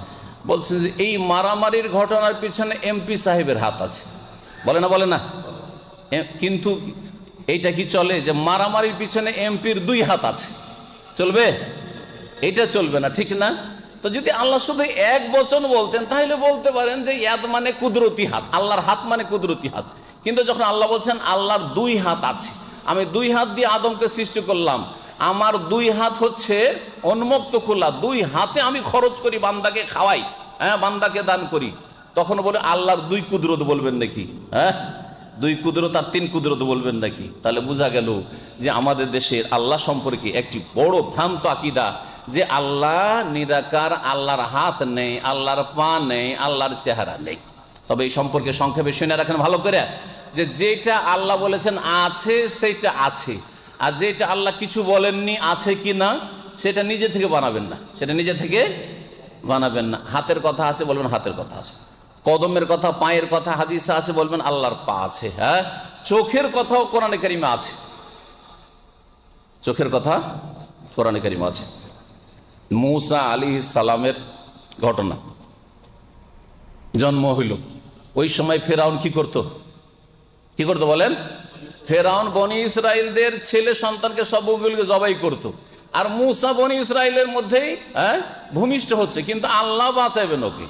Speaker 1: বলছেন যে এই মারামারির ঘটনার পিছনে এমপি সাহেবের হাত আছে, বলে না? বলে না? কিন্তু এইটা কি চলে যে মারামারির পিছনে এমপির দুই হাত আছে? চলবে? এটা চলবে না, ঠিক না? তো যদি আল্লাহ শুধু এক বচন বলতেন তাহলে বলতে পারেন যে ইয়াদ মানে কুদরতি হাত, আল্লাহর হাত মানে কুদরতি হাত। কিন্তু যখন আল্লাহ বলছেন আল্লাহর দুই হাত আছে, আমি দুই হাত দিয়ে আদমকে সৃষ্টি করলাম, আমার দুই হাত হচ্ছে উন্মুক্ত খোলা, দুই হাতে আমি খরচ করি, বান্দাকে খাওয়াই, হ্যাঁ বান্দাকে দান করি, তখন বলে আল্লাহর দুই কুদরত বলবেন নাকি? হ্যাঁ, দুই কুদরত আর তিন কুদরত বলবেন নাকি? তাহলে বোঝা গেল যে আমাদের দেশের আল্লাহ সম্পর্কে একটি বড় ভ্রান্ত আকীদা, যে আল্লাহ নিরাকার, আল্লাহর হাত নেই, আল্লাহর পা নেই, আল্লাহর চেহারা নেই। তবে এই সম্পর্কে সংক্ষেপে শুনে রাখেন ভালো করে, যে যেটা আল্লাহ বলেছেন আছে সেটা আছে, আর যেটা আল্লাহ কিছু বলেননি আছে কি না সেটা নিজে থেকে বানাবেন না, সেটা নিজে থেকে বানাবেন না। হাতের কথা আছে বলবেন হাতের কথা আছে, কদমের কথা, পায়ের কথা হাদিসে আছে বলবেন আল্লাহর পা আছে। হ্যাঁ, চোখের কথাও কোরআনে কারিমে আছে, চোখের কথা কোরআনে কারিমে আছে। মূসা আলাইহিস সালামের ঘটনা, জন্ম হইল, ওই সময় ফেরাউন কি করত? কি করতো বলেন? ফেরাউন বনি ইসরাইলদের ছেলে সন্তানকে সবগুলোকে জবাই করত, আর মুসা বনি ইসরাইলের মধ্যেই ভূমিষ্ঠ হচ্ছে, কিন্তু আল্লাহ বাঁচাবেন ওকে।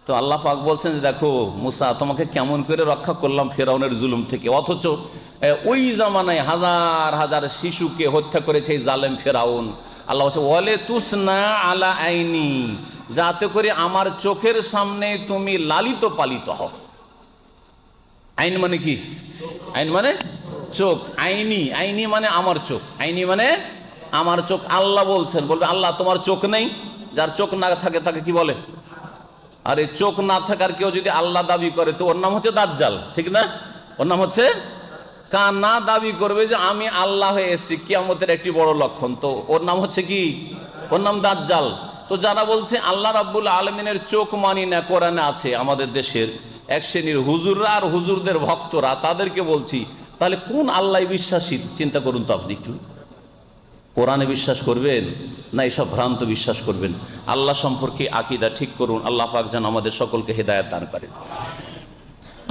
Speaker 1: তো আল্লাহ পাক বলছেন যে দেখো মুসা, তোমাকে কেমন করে রক্ষা করলাম ফেরাউনের জুলুম থেকে, অথচ ওই জামানায় হাজার হাজার শিশুকে হত্যা করেছে এই জালেম ফেরাউন। আল্লাহ বলছে ওয়ালে তুসনা আলা আইনি, যাতে করে আমার চোখের সামনে তুমি লালিত পালিত হও। আইন মানে কি? আইন মানে চোখ। আইনি, আইনি মানে আমার চোখ, আইনি মানে আমার চোখ। আল্লাহ বলছেন, বলবে আল্লাহ তোমার চোখ নেই? যার চোখ না থাকে তাকে কি বলে? আরে চোখ না থাকার কেউ যদি আল্লাহ দাবি করে তো ওর নাম হচ্ছে দাজ্জাল, ঠিক না? ওর নাম হচ্ছে কানা দাবি করবে যে আমি আল্লাহ হয়ে এসেছি, কিয়ামতের একটি বড় লক্ষণ। তো ওর নাম হচ্ছে কি? ওর নাম দাজ্জাল। তো যারা বলছে আল্লাহ রাব্বুল আলামিনের চোখ মানি না, কোরআনে আছে, আমাদের দেশের এক শ্রেণীর হুজুররা আর হুজুরদের ভক্তরা, তাদেরকে বলছি তাহলে কোন আল্লাহ বিশ্বাসী? চিন্তা করুন তো আপনি একটু। কোরআনে বিশ্বাস করবেন না এসব ভ্রান্ত বিশ্বাস করবেন? আল্লাহ সম্পর্কে আকীদা ঠিক করুন। আল্লাহ পাক যেন আমাদের সকলকে হেদায়েত দান করেন।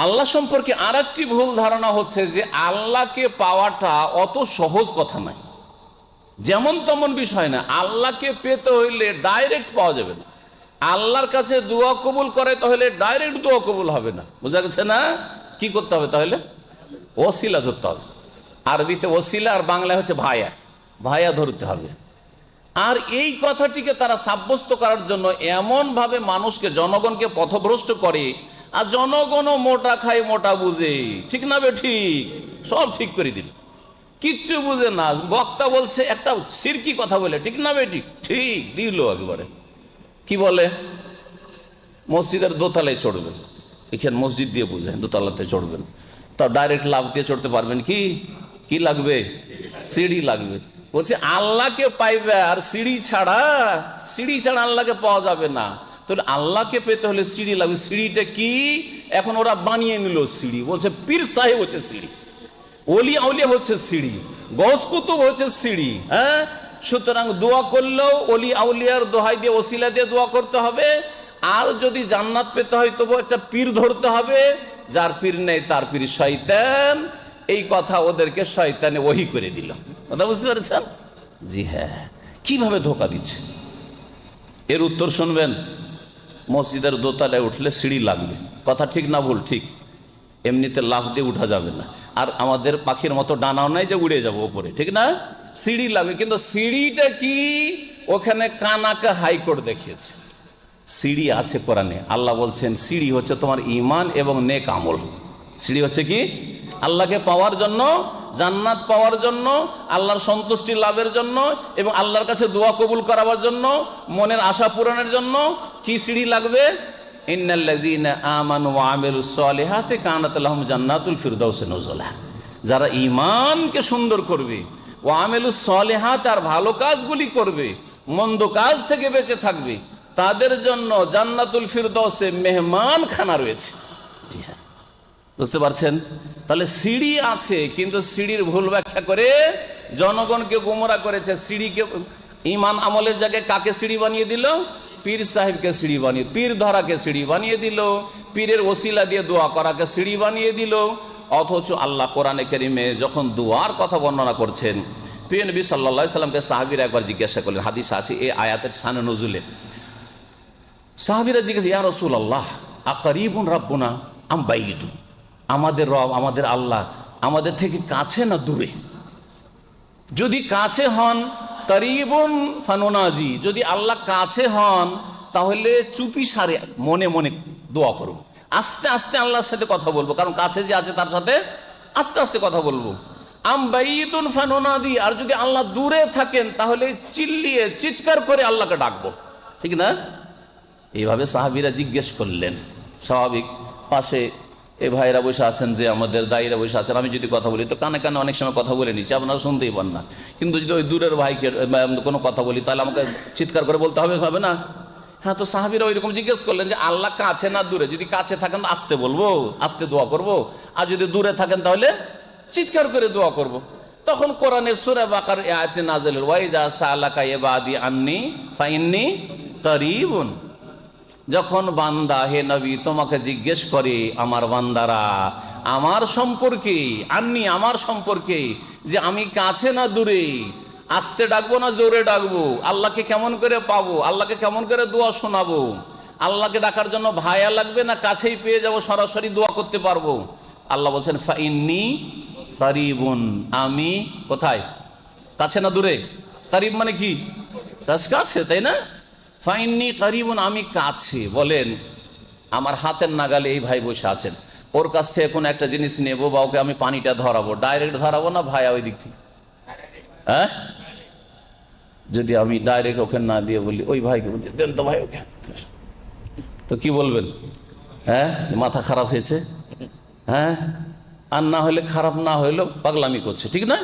Speaker 1: আল্লাহ সম্পর্কে আর একটি ভুল ধারণা হচ্ছে যে আল্লাহকে পাওয়াটা অত সহজ কথা নয়, যেমন তেমন বিষয় না। আল্লাহকে পেতে হইলে ডাইরেক্ট পাওয়া যাবে না। আল্লাহর কাছে দোয়া কবুল করে তাহলে ডাইরেক্ট দোয়া কবুল হবে না, বোঝা গেছে না? কি করতে হবে তাহলে? ওসিলা ধরতে হবে। আরবিতে ওসিলা, আর বাংলায় হচ্ছে ভায়া, ভায়া ধরতে হবে। আর এই কথাটিকে তারা সাব্যস্ত করার জন্য এমন ভাবে মানুষকে, জনগণকে পথভ্রষ্ট করে, আর জনগণও মোটা খায় মোটা বুঝে, ঠিক না? ঠিক সব ঠিক করে দিল, কিচ্ছু বুঝে না। বক্তা বলছে একটা শিরকি কথা বলে, ঠিক না? ঠিক দিল একেবারে। কি বলে? মসজিদের দোতলায় চড়বেন, এখানে মসজিদ দিয়ে বুঝেন দোতলাতে চড়বেন, তা ডাইরেক্ট লাফ দিয়ে চড়তে পারবেন কি? কি লাগবে? সিঁড়ি লাগবে। বলছে আল্লাহকে পাইবে আর সিঁড়ি ছাড়া আল্লাহকে পাওয়া যাবে না। তাহলে আল্লাহকে পেতে হলে সিঁড়ি লাগবে। সিঁড়িটা কি? এখন ওরা বানিয়ে নিল সিঁড়ি। বলছে পীর সাহেব হচ্ছে সিঁড়ি, ওলি আউলিয়া হচ্ছে সিঁড়ি, গৌস কুতুব হচ্ছে সিঁড়ি। হ্যাঁ, সুতরাং দোয়া করলেও ওলি আউলিয়ার দোহাই দিয়ে, ওসিলা দিয়ে দোয়া করতে হবে। আর যদি জান্নাত পেতে হয় তবু একটা পীর ধরতে হবে, যার পীর নেই তার পীর শয়তান। এই কথা ওদেরকে শয়তানে ওহী করে দিল। কথা বুঝতে পেরেছেন? জি হ্যাঁ। কিভাবে ধোকা দিচ্ছে এর উত্তর শুনবেন। মসজিদের দোতলায় উঠলে সিঁড়ি লাগবে, কথা ঠিক না ভুল? ঠিক। এমনিতে লাফ দিয়ে উঠা যাবে না, আর আমাদের পাখির মতো ডানাও নাই যে উড়ে যাবো উপরে, ঠিক না? সিঁড়ি লাগবে। কিন্তু সিঁড়িটা কি? ওখানে কানাকে হাইকোর্ট দেখিয়েছে। সিঁড়ি আছে কোরআনে। আল্লাহ বলছেন সিঁড়ি হচ্ছে তোমার ঈমান এবং নেক আমল। সিঁড়ি হচ্ছে কি? আল্লাহকে পাওয়ার জন্য, জান্নাত পাওয়ার জন্য, আল্লাহর সন্তুষ্টি লাভের জন্য, এবং আল্লাহর কাছে দোয়া কবুল করাবার জন্য, মনের আশা পূরণের জন্য কি সিঁড়ি লাগবে? ইন্নাল্লাযীনা আমানু ওয়া আমিলুস সালিহাতি কানাত লাহুম জান্নাতুল ফিরদাউসি নুজুলা। যারা ঈমানকে সুন্দর করবে, ওয়া আমিলুস সালিহাত, আর ভালো কাজগুলি করবে, মন্দ কাজ থেকে বেঁচে থাকবে, তাদের জন্য জান্নাতুল ফিরদাউসে মেহমানখানা রয়েছে। বুঝতে পারছেন? তাহলে সিঁড়ি আছে, কিন্তু সিঁড়ির ভুল ব্যাখ্যা করে জনগণকে গোমরা করেছে। সিঁড়িকে, ঈমান আমলের জায়গায় কাকে সিঁড়ি বানিয়ে দিল? পীর সাহেবকে সিঁড়ি বানিয়ে, পীর ধরাকে সিঁড়ি বানিয়ে দিল, পীরের ওসিলা দিয়ে দোয়া করাকে সিঁড়ি বানিয়ে দিল। অথচ আল্লাহ কোরআনে কারিমে যখন দোয়ার কথা বর্ণনা করছেন, প্রিয় নবী সাল্লাল্লাহু আলাইহি সাল্লামকে সাহাবীরা একবার জিজ্ঞাসা করলেন, হাদিস আছে এই আয়াতের শানে নজুলে। সাহাবীরা জিজ্ঞাসা, ইয়া রাসূলুল্লাহ আকারিবুন রাব্বুনা আম বাইয়িদুন? আমাদের রব, আমাদের আল্লাহ আমাদের থেকে কাছে না দূরে? যদি কাছে হন করিবুন ফানুনাজি, যদি আল্লাহ কাছে হন তাহলে চুপি সারে মনে মনে দোয়া করব, আস্তে আস্তে আল্লাহর সাথে কথা বলবো, কারণ কাছে যে আছে তার সাথে আস্তে আস্তে কথা বলবো। আম বাইয়িদুন ফানুনাদি, আর যদি আল্লাহ দূরে থাকেন তাহলে চিল্লিয়ে চিৎকার করে আল্লাহকে ডাকবো, ঠিক না? এইভাবে সাহাবীরা জিজ্ঞেস করলেন। স্বাভাবিক, পাশে এ ভাইরা বসে আছেন, যে আমাদের দায়ীরা বসে আছেন, আমি যদি কথা বলি তো কানে কানে অনেক সময় কথা বলে নিচ্ছি, আপনারা শুনতেই পান না। কিন্তু যদি ওই দূরের ভাইকে কোনো কথা বলি তাহলে আমাকে চিৎকার করে বলতে হবে না? হ্যাঁ। তো সাহাবীরা ওইরকম জিজ্ঞেস করলেন যে আল্লাহ কাছে না দূরে? যদি কাছে থাকেন আস্তে বলবো, আস্তে দোয়া করব, আর যদি দূরে থাকেন তাহলে চিৎকার করে দোয়া করব। তখন কোরআনের সূরা বাকারার আয়াত নাযিল হল, ওয়া ইযা সাআলাকা ইবাদি আন্নী ফাইন্নী কারীবুন। যখন বান্দা, হে নবী, তোমাকে জিজ্ঞেস করে আমার বান্দারা আমার সম্পর্কে, আমার সম্পর্কে, যে আমি কাছে না দূরে, আস্তে ডাকবো না জোরে ডাকবো, আল্লাহকে কেমন করে পাবো, আল্লাহকে কেমন করে দোয়া শোনাবো, আল্লাহকে ডাকার জন্য ভায়া লাগবে না কাছেই পেয়ে যাব, সরাসরি দোয়া করতে পারবো। আল্লাহ বলছেন ফাইন্নী কারিবুন, আমি কোথায়, কাছে না দূরে? কারিব মানে কি? কাছে, তাই না? ফাইন্নী কারিবুন, আমি কাছে। বলেন আমার হাতের নাগালে এই ভাই বসে আছেন, ওর কাছ থেকে কোনো একটা জিনিস নেবো বা ওকে আমি পানিটা ধরাবো, ডাইরেক্ট ধরাবো না ভাইয়া ওই দিক থেকে? হ্যাঁ, যদি আমি ডাইরেক্ট ওকে না দিয়ে বলি ওই ভাইকে দেন তো ভাই ওকে, তো কি বলবেন? হ্যাঁ, মাথা খারাপ হয়েছে। হ্যাঁ, আর না হলে খারাপ না হইলেও পাগলামি করছে, ঠিক না?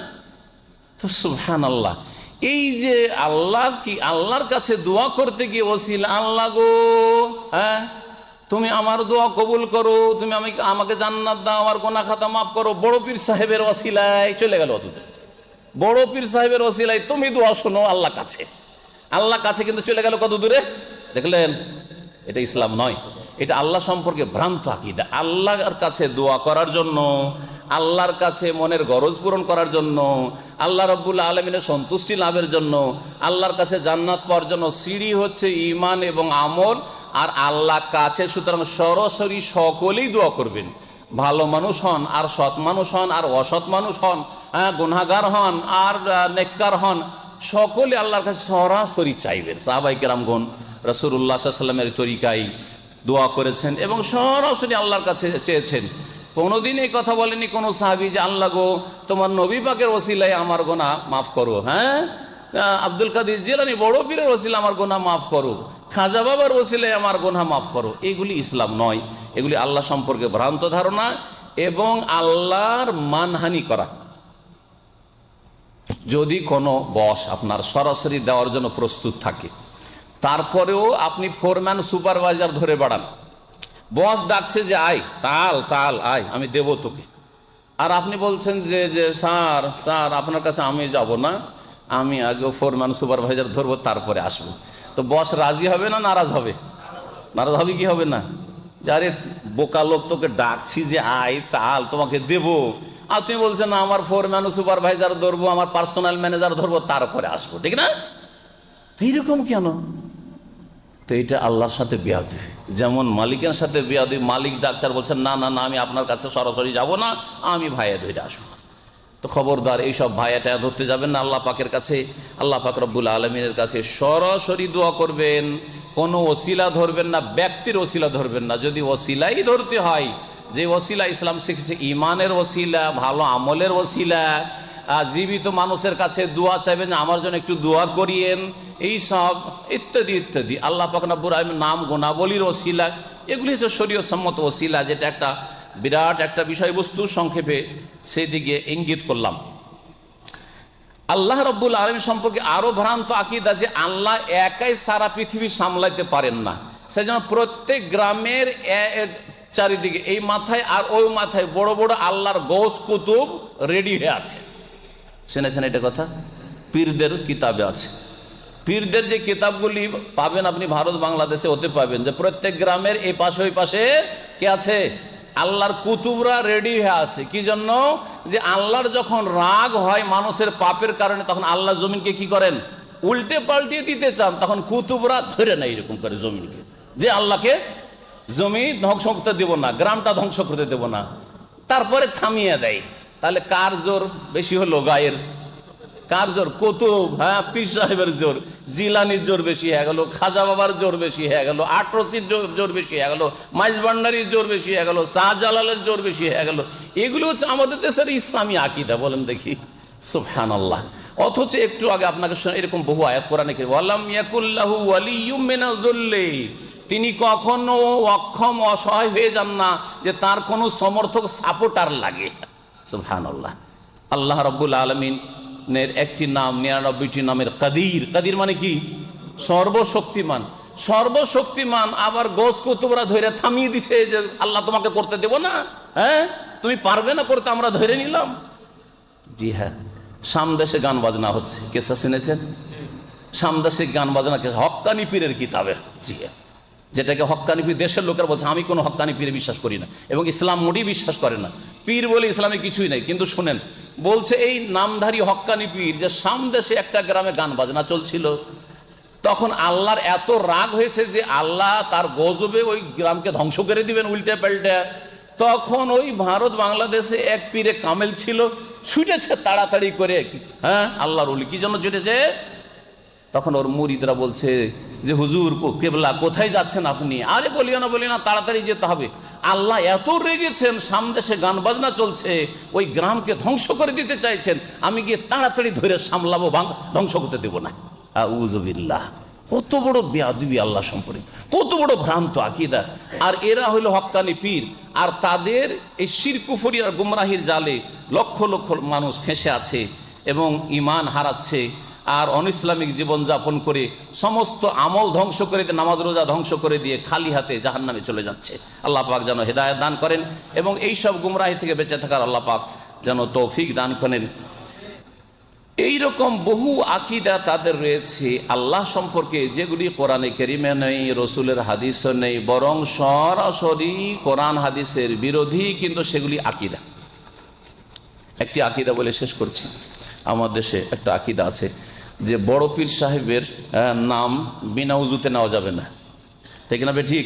Speaker 1: তো সুবহানাল্লাহ, এই যে আল্লাহ কি, আল্লাহর কাছে দোয়া করতে গিয়ে ওসিলা, আল্লাহ গো, হ্যাঁ তুমি আমার দোয়া কবুল করো, তুমি আমাকে জান্নাত দাও, আমার গুনাহ খাতা মাফ করো, বড় পীর সাহেবের ওসিলায় চলে গেল অতদূর। বড় পীর সাহেবের ওসিলায় তুমি দোয়া শোনো আল্লাহ কাছে, আল্লাহ কাছে কিন্তু চলে গেল কত দূরে, দেখলেন? এটা ইসলাম নয়, এটা আল্লাহ সম্পর্কে ভ্রান্ত আকীদা। আল্লাহর কাছে দোয়া করার জন্য, আল্লাহর কাছে মনের গরজ পূরণ করার জন্য, আল্লাহ রাব্বুল আলামিনের সন্তুষ্টি লাভের জন্য, আল্লাহর কাছে জান্নাত পাওয়ার জন্য সিঁড়ি হচ্ছে ঈমান এবং আমল আর আল্লাহ কাছে। সুতরাং সরাসরি সকলেই দোয়া করবেন, ভালো মানুষ হন আর সৎ মানুষ হন আর অসৎ মানুষ হন, গুনাহগার হন আর নেককার হন, সকলে আল্লাহর কাছে সরাসরি চাইবেন। সাহাবায়ে কেরামগণ রাসূলুল্লাহ সাল্লাল্লাহু আলাইহি ওয়াসাল্লামের তরিকায় দোয়া করেছেন এবং সরাসরি আল্লাহর কাছে চেয়েছেন। কোনোদিন এই কথা বলেনি কোনো সাহাবী যে আল্লাহ গো তোমার নবী পাকের ওসিলায় আমার গুনাহ মাফ করো, হ্যাঁ আব্দুল কাদের জিলানী বড় পীরের ওসিলায় আমার গুনাহ মাফ করো, খাজা বাবার ওসিলায় আমার গুনাহ মাফ করো। এগুলি ইসলাম নয়, এগুলি আল্লাহ সম্পর্কে ভ্রান্ত ধারণা এবং আল্লাহর মানহানি করা। যদি কোনো বস আপনার সরাসরি দেওয়ার জন্য প্রস্তুত থাকে, তারপরেও আপনি ফোরম্যান সুপারভাইজার ধরে বাড়ান, বস ডাকছে যে আয় তাল আয় আমি দেব তোকে, আর আপনি বলছেন যে স্যার স্যার আপনার কাছে আমি যাব না, আমি আগে ফোরম্যান সুপারভাইজার ধরবো তারপরে আসবো, তো বস রাজি হবে না নারাজ হবে? নারাজ হবে কি হবে না? যে আরে বোকা লোক, তোকে ডাকছি যে আয় তাল তোমাকে দেব, আর তুমি বলছেন না আমার ফোরম্যান সুপারভাইজার ধরবো, আমার পার্সোনাল ম্যানেজার ধরবো তারপরে আসবো, ঠিক না? এইরকম কেন? তো এটা আল্লাহর সাথে বেয়াদবি। যেমন মালিকের সাথে বেয়াদবি, মালিক ডাকচার বলছেন না না না আমি আপনার কাছে সরাসরি যাব না, আমি ভাইয়া ধরে আসবো। তো খবরদার এইসব ভাইয়াটা ধরতে যাবেন না আল্লাহ পাকের কাছে। আল্লাহ পাক রব্বুল আলামিনের কাছে সরাসরি দোয়া করবেন, কোনো ওসিলা ধরবেন না, ব্যক্তির ওসিলা ধরবেন না। যদি ওসিলাই ধরতে হয়, যে ওসিলা ইসলাম শিখেছে ইমানের ওসিলা, ভালো আমলের ওসিলা, জীবিত মানুষের কাছে দোয়া চাইবেন আমার জন্য একটু দোয়া করিয়েন, এই সব ইত্যাদি ইত্যাদি, আল্লাহ পাক রব্বুল আলামিনের নাম গুণাবলীর ওসিলা, এগুলি হচ্ছে শরীয়ত সম্মত ওসিলা, যেটা একটা বিরাট একটা বিষয়বস্তু। সংক্ষেপে সেই দিকে ইঙ্গিত করলাম। আল্লাহ রব্বুল আলামিন সম্পর্কে আরো ভ্রান্ত আকীদা যে আল্লাহ একাই সারা পৃথিবী সামলাইতে পারেন না, সেই জন্য প্রত্যেক গ্রামের চারিদিকে এই মাথায় আর ওই মাথায় বড় বড় আল্লাহর গৌস কুতুব রেডি হয়ে আছে। শুনেছেন এটা কথা? পীরদের কিতাবে আছে, পীরদের যে কিতাবগুলি পাবেন আপনি ভারত বাংলাদেশে হতে পাবেন, যে প্রত্যেক গ্রামের এই পাশে ওই পাশে কে আছে? আল্লাহর কুতুবরা রেডি হয়ে আছে। কি জন্য? যে আল্লাহর যখন রাগ হয় মানুষের পাপের কারণে, তখন আল্লাহ জমিনকে কি করেন? উল্টে পাল্টে দিতে চান, তখন কুতুবরা ধরে নেয় এরকম করে জমিনকে, যে আল্লাহকে জমি ধ্বংস করতে দেব না, গ্রামটা ধ্বংস করতে দেব না, তারপরে থামিয়ে দেয়। তাহলে কার জোর বেশি হলো? গায়ের। কার জোর? কুতুব, হ্যাঁ পীর সাহেবের জোর, জিলানির জোর বেশি হয়ে গেল, খাজা বাবার জোর বেশি হয়ে গেল, আটরসির জোর বেশি হয়ে গেল, মাইজ ভান্ডারির জোর বেশি হয়ে গেল, শাহজালালের জোর বেশি হয়ে গেল। এগুলো হচ্ছে আমাদের দেশের ইসলামী আকীদা। বলেন দেখি, সুবহানাল্লাহ। অথচ একটু আগে আপনাকে এরকম বহু আয়াত কোরআনে কি, ওয়ালাম ইয়াকুল্লাহু ওয়ালিয়্যুম মিনাল যুল্লি, তিনি কখনো অক্ষম অসহায় হয়ে যান না যে তার কোনো সমর্থক সাপোর্টার লাগে। সুবহানাল্লাহ। আল্লাহ রাব্বুল আলামিনের একটি নাম 99টি নামের কাদির। কাদির মানে কি? সর্বশক্তিমান। সর্বশক্তিমান। আবার গোস কুতুবরা ধরে থামিয়ে দিছে যে আল্লাহ তোমাকে করতে দেব না, হ্যাঁ তুমি পারবে না করতে, আমরা ধরে নিলাম। জি হ্যাঁ, সামদেশে গান বাজনা হচ্ছে, কেসা শুনেছেন? সামদেশে গান বাজনা কেসা হক্কানি পীরের কিতাবে। জি হ্যাঁ, যেটাকে হক্কানি পীর দেশের লোকেরা বলছে। আমি কোনো হক্কানি পীরে বিশ্বাস করি না এবং ইসলাম মোটেই বিশ্বাস করে না। পীর বলে ইসলামে কিছুই নেই। কিন্তু শোনেন, বলছে এই নামধারী হক্কানি পীর যে সামদেশে একটা গ্রামে গান বাজনা চলছিল, তখন আল্লাহর এত রাগ হয়েছে যে আল্লাহ তার গজবে ওই গ্রামকে ধ্বংস করে দিবেন উল্টে পাল্টে। তখন ওই ভারত বাংলাদেশে এক পীরে কামেল ছিল, ছুটেছে তাড়াতাড়ি করে। হ্যাঁ, আল্লাহর ওলি কি জন্য ছুটেছে? তখন ওর মুরিদরা বলছে যে হুজুর কেবলা কোথায় যাচ্ছেন আপনি? আরে বলিও না, তাড়াতাড়ি যেতে হবে। আল্লাহ এত রেগেছেন, সামদেশে গান বাজনা চলছে, ওই গ্রামকে ধ্বংস করে দিতে চাইছেন, আমি গিয়ে তাড়াতাড়ি ধরে সামলাবো, ধ্বংস করতে দেবো না। আউযুবিল্লাহ। কত বড় বেয়াদবি আল্লাহ সম্পর্কে, কত বড় ভ্রান্ত আকীদা। আর এরা হইল হক্কানি পীর, আর তাদের এই শিরক কুফরি আর গুমরাহির জালে লক্ষ লক্ষ মানুষ ফেঁসে আছে এবং ঈমান হারাচ্ছে আর অনইসলামিক জীবনযাপন করে সমস্ত আমল ধ্বংস করে দিয়ে, নামাজ রোজা ধ্বংস করে দিয়ে খালি হাতে জাহান্নামে চলে যাচ্ছে। আল্লাহ পাক যেন হেদায়েত দান করেন এবং এই সব গুমরাহি থেকে বেঁচে থাকার আল্লাহ পাক যেন তৌফিক দান করেন। এইরকম বহু আকীদা তাদের রয়েছে আল্লাহ সম্পর্কে, যেগুলি কোরআনে কারিমে নেই, রসুলের হাদিসও নেই, বরং সরাসরি কোরআন হাদিসের বিরোধী, কিন্তু সেগুলি আকীদা। একটি আকীদা বলে শেষ করছি। আমার দেশে একটা আকীদা আছে যে বড় পীর সাহেবের নাম বিনা উজুতে নেওয়া যাবে না। ঠিক না? ঠিক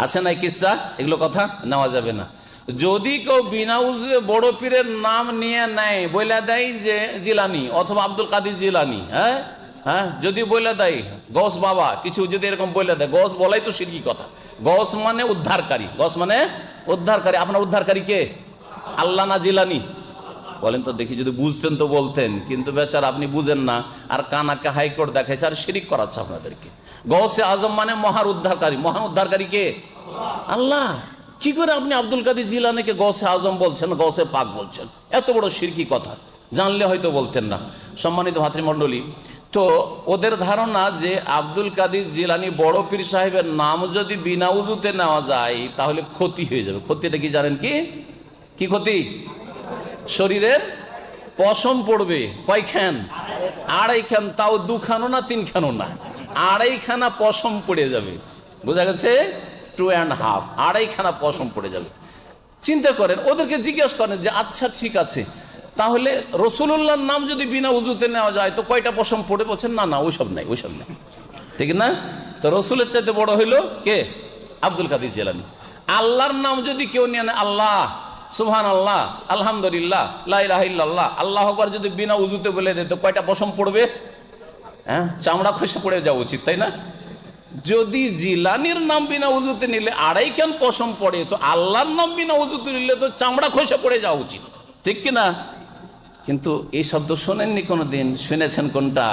Speaker 1: আছে না? কিসা এগুলো কথা নেওয়া যাবে না। যদি কেউ বিনা উজুতে বড় পীরের নাম নিয়ে নেয়, বলে দেয় যে জিলানি অথবা আব্দুল কাদের জিলানি, হ্যাঁ যদি বলে দেয় গস বাবা, কিছু যদি এরকম বলে দেয়, গস বলাই তো শিরকি কথা। গস মানে উদ্ধারকারী, গস মানে উদ্ধারকারী। আপনার উদ্ধারকারী কে? আল্লাহ না জিলানি? বলেন তো দেখি, যদি বুঝতেন তো বলতেন, কিন্তু বেচারা আপনি বুঝেন না আর কানাকে হাইকোর্ট দেখাইছে আর শিরিক করাচ্ছে আপনাদেরকে। গৌসে আজম মানে মহান উদ্ধারকারী। মহান উদ্ধারকারী কে? আল্লাহ। কি করে আপনি আব্দুল কাদের জিলানীকে গৌসে আজম বলছেন, গৌসে পাক বলছেন? এত বড় শিরকি কথা, জানলে হয়তো বলতেন না। সম্মানিত ভাতৃমণ্ডলী, তো ওদের ধারণা যে আব্দুল কাদের জিলানী বড় পীর সাহেবের নাম যদি বিনা উজুতে নেওয়া যায় তাহলে ক্ষতি হয়ে যাবে। ক্ষতিটা কি জানেন? কি ক্ষতি? শরীরের পশম পড়বে। কয়খান? 2.5 খান। তাও 2 খানও না, 3 খানও না, 2.5 খানা পশম পড়ে যাবে। বোঝা গেছে? 2.5, 2.5 খানা পশম পড়ে যাবে। চিন্তা করেন, ওদেরকে জিজ্ঞেস করেন যে আচ্ছা ঠিক আছে, তাহলে রসুল্লাহর নাম যদি বিনা উজুতে নেওয়া যায় তো কয়টা পশম পড়ে? বলছেন না ওইসব নাই। ঠিক না? তো রসুলের চাইতে বড় হইল কে? আব্দুল কাদের জিলানী। আল্লাহর নাম যদি কেউ নিয়ে নেয়, আল্লাহ, সুবহানাল্লাহ, আলহামদুলিল্লাহ, লা ইলাহা ইল্লাল্লাহ, আল্লাহু আকবার যদি বিনা উজুতে বলে দেয় তো কয়টা পশম পড়বে? হ্যাঁ, চামড়া খসে পড়ে যাওয়া উচিত, তাই না? যদি জিলানির নাম বিনা উজুতে নিলে 2.5 খান পশম পড়ে, তো আল্লাহর নাম বিনা উজুতে নিলে তো চামড়া খসে পড়ে যাওয়া উচিত, ঠিক কিনা? কিন্তু এই শব্দ শোনেননি কোনোদিন? শুনেছেন কোনটা?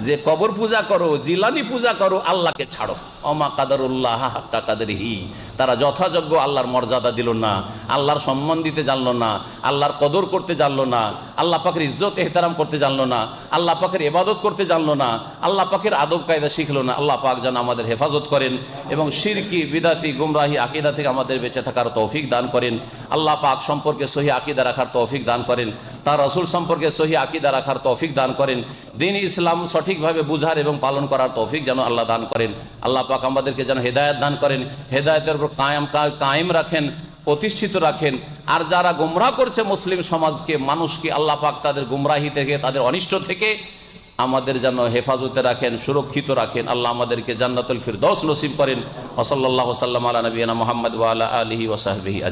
Speaker 1: যে কবর পূজা করো, জিলানি পূজা করো, আল্লাহকে ছাড়ো। অমা কাদারুল্লাহ হাক্কা কাদরিহি। তারা যথাযোগ্য আল্লাহর মর্যাদা দিল না, আল্লাহর সম্মান দিতে জানলো না, আল্লাহর কদর করতে জানলো না, আল্লাহ পাকের ইজ্জত এহতারাম করতে জানলো না, আল্লাহ পাকের ইবাদত করতে জানলো না, আল্লাহ পাকের আদব কায়দা শিখলো না। আল্লাহ পাক যেন আমাদের হেফাজত করেন এবং শিরকি, বিদাতি, গুমরাহি আকীদা থেকে আমাদের বেঁচে থাকার তৌফিক দান করেন। আল্লাহ পাক সম্পর্কে সহি আকীদা রাখার তৌফিক দান করেন, তার রাসূল সম্পর্কে সহি আকীদা রাখার তৌফিক দান করেন, দ্বীন ইসলাম সঠিকভাবে বুঝার এবং পালন করার তৌফিক যেন আল্লাহ দান করেন। আল্লাহ পাক আমাদেরকে যেন হেদায়েত দান করেন, হেদায়েতের উপর কায়েম রাখেন, প্রতিষ্ঠিত রাখেন। আর যারা গুমরাহ করছে মুসলিম সমাজকে, মানুষকে, আল্লাহ পাক তাদের গুমরাহি থেকে, তাদের অনিষ্ট থেকে আমাদের যেন হেফাজতে রাখেন, সুরক্ষিত রাখেন। আল্লাহ আমাদেরকে জান্নাতুল ফিরদৌস নসিব করেন। ওয়া সাল্লাল্লাহু ওয়া সাল্লাম আলা নবিয়িনা মুহাম্মদ ওয়া আলা আলিহি ওয়া সাহবিহি।